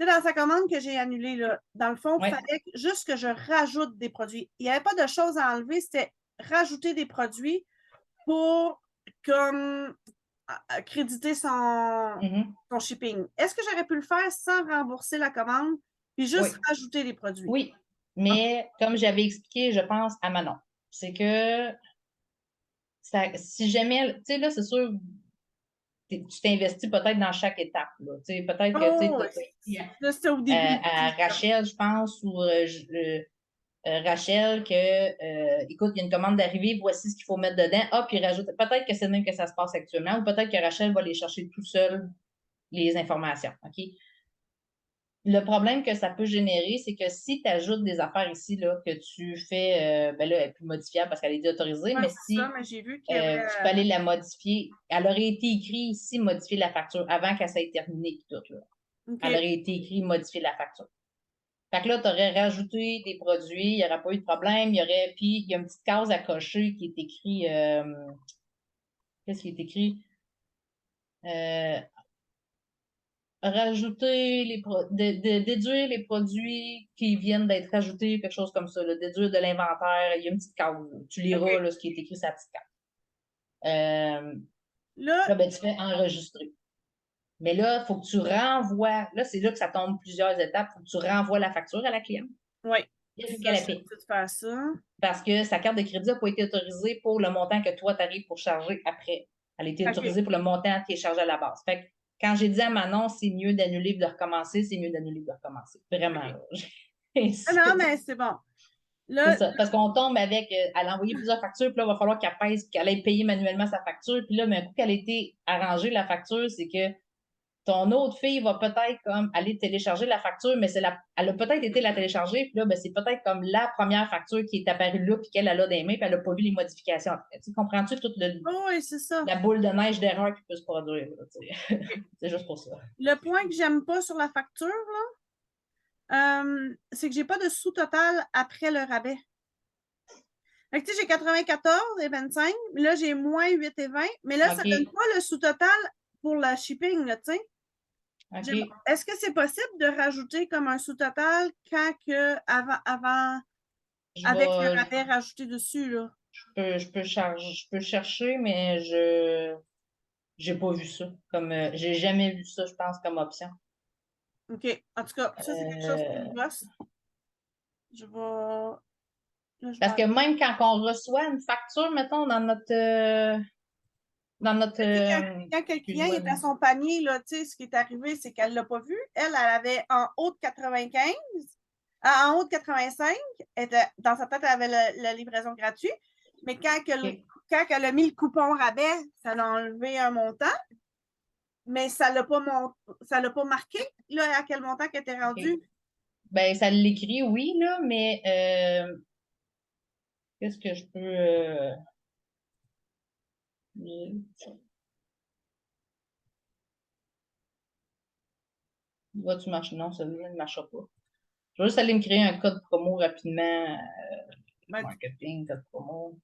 Tu sais, dans sa commande que j'ai annulée, là, dans le fond, il Ouais. fallait juste que je rajoute des produits. Il n'y avait pas de choses à enlever, c'était rajouter des produits pour comme créditer son shipping. Est-ce que j'aurais pu le faire sans rembourser la commande puis juste Oui. rajouter des produits? Oui. Mais comme j'avais expliqué, je pense, à Manon, c'est que si jamais, tu sais, là, c'est sûr, tu t'investis peut-être dans chaque étape. Là. Peut-être que tu Oh, sais, là, c'était au début. à Rachel, je pense, ou Rachel, écoute, il y a une commande d'arrivée, voici ce qu'il faut mettre dedans. Ah, puis rajoute. Peut-être que c'est le même que ça se passe actuellement, ou peut-être que Rachel va aller chercher tout seul les informations. OK? Le problème que ça peut générer, c'est que si tu ajoutes des affaires ici, là, que tu fais, ben là, elle est plus modifiable parce qu'elle est déautorisée, Ouais, mais c'est ça, si mais j'ai vu qu'il y avait. tu peux aller la modifier, elle aurait été écrite ici, modifier la facture avant qu'elle s'ait terminée, tout, là. OK. Elle aurait été écrite, modifier la facture. Fait que là, tu aurais rajouté des produits, il n'y aurait pas eu de problème, puis il y a une petite case à cocher qui est écrit, qu'est-ce qui est écrit? Euh, déduire les produits qui viennent d'être ajoutés, quelque chose comme ça, là, déduire de l'inventaire, il y a une petite case, là. Tu liras OK. là, ce qui est écrit sur la petite case. Là, Là, ben, tu fais enregistrer. Mais là, il faut que tu renvoies, là, c'est là que ça tombe plusieurs étapes, il faut que tu renvoies la facture à la cliente. oui. Il faut Ça, qu'elle la je paie. peux tout faire ça. Parce que sa carte de crédit n'a pas été autorisée pour le montant que toi, tu arrives pour charger après. Elle a été autorisée pour le montant qui est chargé à la base. Fait que quand j'ai dit à Manon, c'est mieux d'annuler et de recommencer, c'est mieux d'annuler et de recommencer. Vraiment. Ah non, mais c'est bon. C'est Là, ça. Parce qu'on tombe avec, elle a envoyé plusieurs factures, puis là, il va falloir qu'elle pèse, qu'elle aille payer manuellement sa facture. Puis là, mais un coup qu'elle a été arrangée, la facture, c'est que ton autre fille va peut-être comme aller télécharger la facture, mais elle a peut-être été la télécharger, puis là, ben, c'est peut-être comme la première facture qui est apparue là, puis qu'elle a là des mains, puis elle n'a pas vu les modifications. Tu comprends-tu toute oui, c'est ça. la boule de neige d'erreur qui peut se produire? C'est juste pour ça. Le point que j'aime pas sur la facture, là, c'est que j'ai pas de sous-total après le rabais. Fait que, tu sais, j'ai 94,25, mais là, j'ai moins 8,20, mais là, ça OK. donne pas le sous-total pour le shipping, là, tu sais. OK. Est-ce que c'est possible de rajouter comme un sous-total quand que avant avec le rabais rajouté dessus, là? Je peux chercher, mais j'ai pas vu ça. J'ai jamais vu ça, je pense, comme option. OK. En tout cas, ça, c'est quelque chose qui me gosse. Je vais. Là, Parce que même quand on reçoit une facture, mettons, dans notre Quand le client excuse-moi, est à son panier, là, ce qui est arrivé, c'est qu'elle ne l'a pas vu. Elle avait en haut de 95, en haut de 85, dans sa tête, elle avait la livraison gratuite. Mais quand elle a mis le coupon rabais, ça l'a enlevé un montant, mais ça ne l'a pas marqué là, à quel montant qu'elle était rendue. OK. Ben, ça l'écrit, oui, là, mais qu'est-ce que je peux. Va-tu marcher? Non, celui-là ne marchera pas. Je vais juste aller me créer un code promo rapidement. Ben, Marketing, code promo.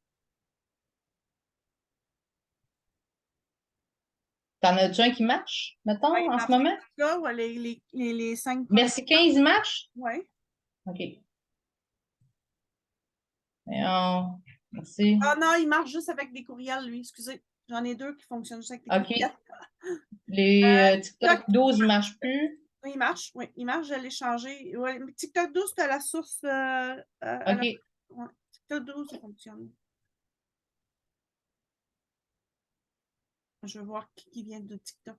T'en as-tu un qui marche, mettons, en ce moment? là, ouais, les 5 premiers. Merci 15 marche? Oui. OK. Merci. Ah non, il marche juste avec des courriels, lui. Excusez. J'en ai 2 qui fonctionnent juste avec des OK. courriels. Les TikTok 12 ne marchent plus. Oui, il marche. Oui, il marche. Je l'ai changé. Ouais, TikTok 12, c'est à la source. OK. Ouais, TikTok 12, ça fonctionne. Je vais voir qui vient de TikTok.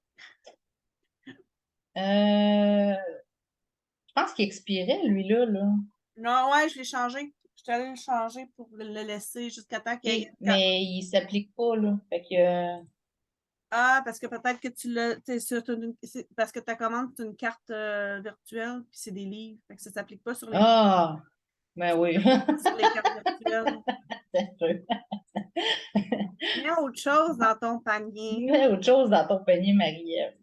Je pense qu'il expirait, lui-là. Là. Non, ouais, je l'ai changé. Je suis allée le changer pour le laisser jusqu'à temps qu'il y ait. Mais il ne s'applique pas, là. Fait que. Ah, parce que peut-être que tu l'as. Parce que ta commande, c'est une carte virtuelle, puis c'est des livres. Fait que ça ne s'applique pas sur les livres. Ah! Ben oui. Sur les cartes virtuelles. C'est sûr. Mets autre chose dans ton panier. Mets autre chose dans ton panier, Marie-Ève.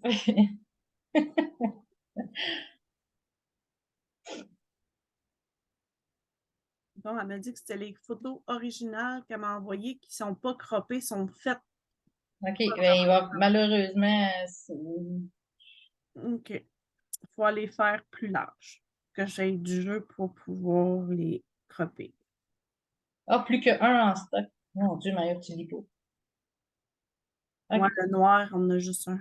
Bon, elle m'a dit que c'était les photos originales qu'elle m'a envoyées qui ne sont pas croppées, sont faites. OK. Ben, il va malheureusement. OK. Il faut les faire plus larges. Que j'ai du jeu pour pouvoir les cropper. Ah, plus qu'un en stock. Mon Dieu, Marie, tu lis pas. Moi, OK. le noir, on en a juste un.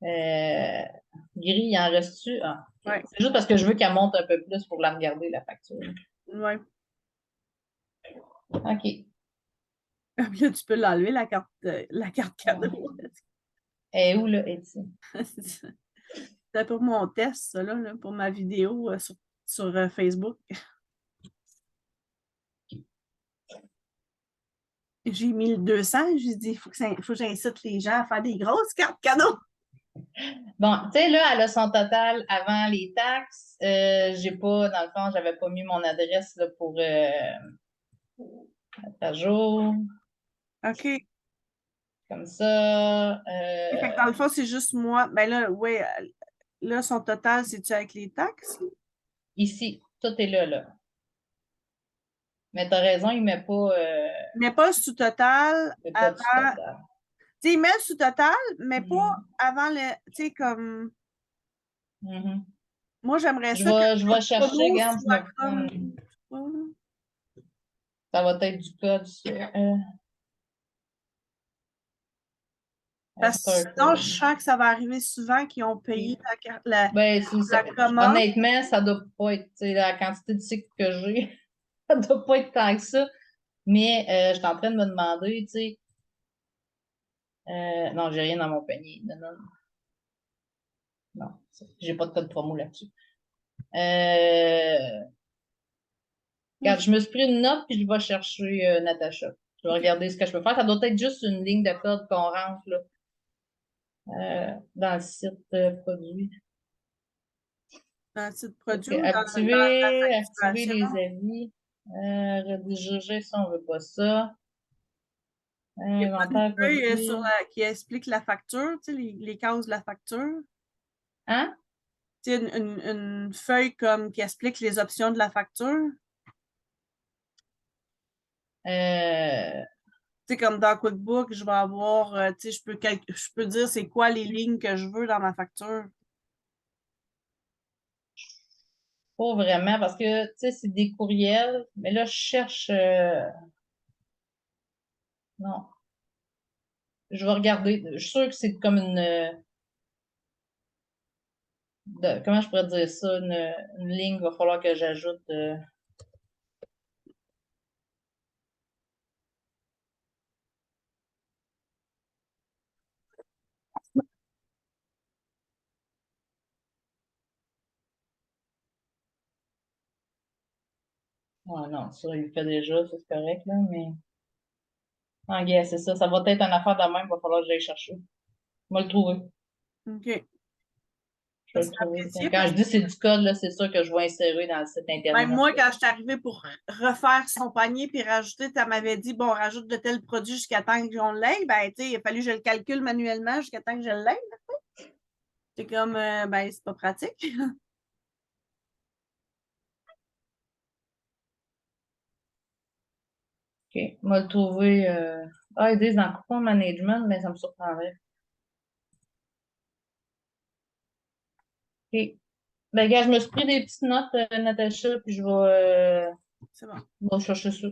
Gris, il en reste-tu? Ah, ok. Ouais. C'est juste parce que je veux qu'elle monte un peu plus pour la regarder, la facture. Ouais. OK. Là, tu peux l'enlever, la carte cadeau. Elle est où, là? Elle est ici. C'était pour mon test, ça, là, pour ma vidéo sur Facebook. J'ai mis le 200. J'ai dit, il faut que j'incite les gens à faire des grosses cartes cadeaux. Bon, tu sais, là, elle a son total avant les taxes. J'ai pas, dans le fond, j'avais pas mis mon adresse là, pour mettre à jour. OK. Comme ça. Fait que dans le fond, c'est juste moi. Ben là, oui, là, son total, c'est-tu avec les taxes? Ici, tout est là, là. Mais t'as raison, il met pas, Mais pas le sous-total il met pas du avant. total. Tu sais, il met le sous-total, mais pas Mhm. avant le. Tu sais, comme. Mhm. Moi, j'aimerais ça que Je le vais chercher, promo regarde, je me soit comme. Ça va être du code, ça. Parce que sinon, je sens que ça va arriver souvent qu'ils ont payé Ben, c'est ça. la commande. Honnêtement, ça doit pas être, tu sais, la quantité de cycles que j'ai, ça doit pas être tant que ça. Mais je suis en train de me demander, tu sais, non, j'ai rien dans mon panier. Non, non, non, j'ai pas de code promo là-dessus. Regarde, je me suis pris une note puis je vais chercher Natacha. Je vais regarder ce que je peux faire. Ça doit être juste une ligne de code qu'on rentre là, dans le site produit. Dans le site Donc, produit ou dans activer la les facturation? avis. Rédiger ça, on veut pas ça. Il n'y a pas une Inventaire feuille produit. qui explique la facture, tu sais, les causes de la facture. Hein? Tu sais, une feuille comme qui explique les options de la facture. Euh, Tu sais, comme dans QuickBook, je vais avoir, tu sais, je peux dire c'est quoi les lignes que je veux dans ma facture. Pas vraiment, parce que, tu sais, c'est des courriels, mais là, je cherche, non, je vais regarder. Je suis sûre que c'est comme comment je pourrais dire ça, une ligne, il va falloir que j'ajoute. Ouais, non, ça, il le fait déjà, ça, c'est correct, là, mais. Ah, gars, c'est ça. Ça va être une affaire de même, il va falloir que j'aille chercher. Je vais le trouver. OK. Je Ça vais le serait trouver. apprécié Quand parce je que dis c'est du code, là, c'est sûr que je vais insérer dans le site même Internet, moi, là. quand je suis arrivée pour refaire son panier puis rajouter, tu m'avais dit, bon, rajoute de tel produit jusqu'à temps qu'on l'ait. Ben, tu sais, il a fallu que je le calcule manuellement jusqu'à temps que je l'aie. C'est comme, ben, c'est pas pratique. OK. On va le trouver. Ah, ils disent dans coupon management, mais ça me surprendrait. OK. Ben, gars, je me suis pris des petites notes, Natacha, puis C'est bon. je vais chercher ça.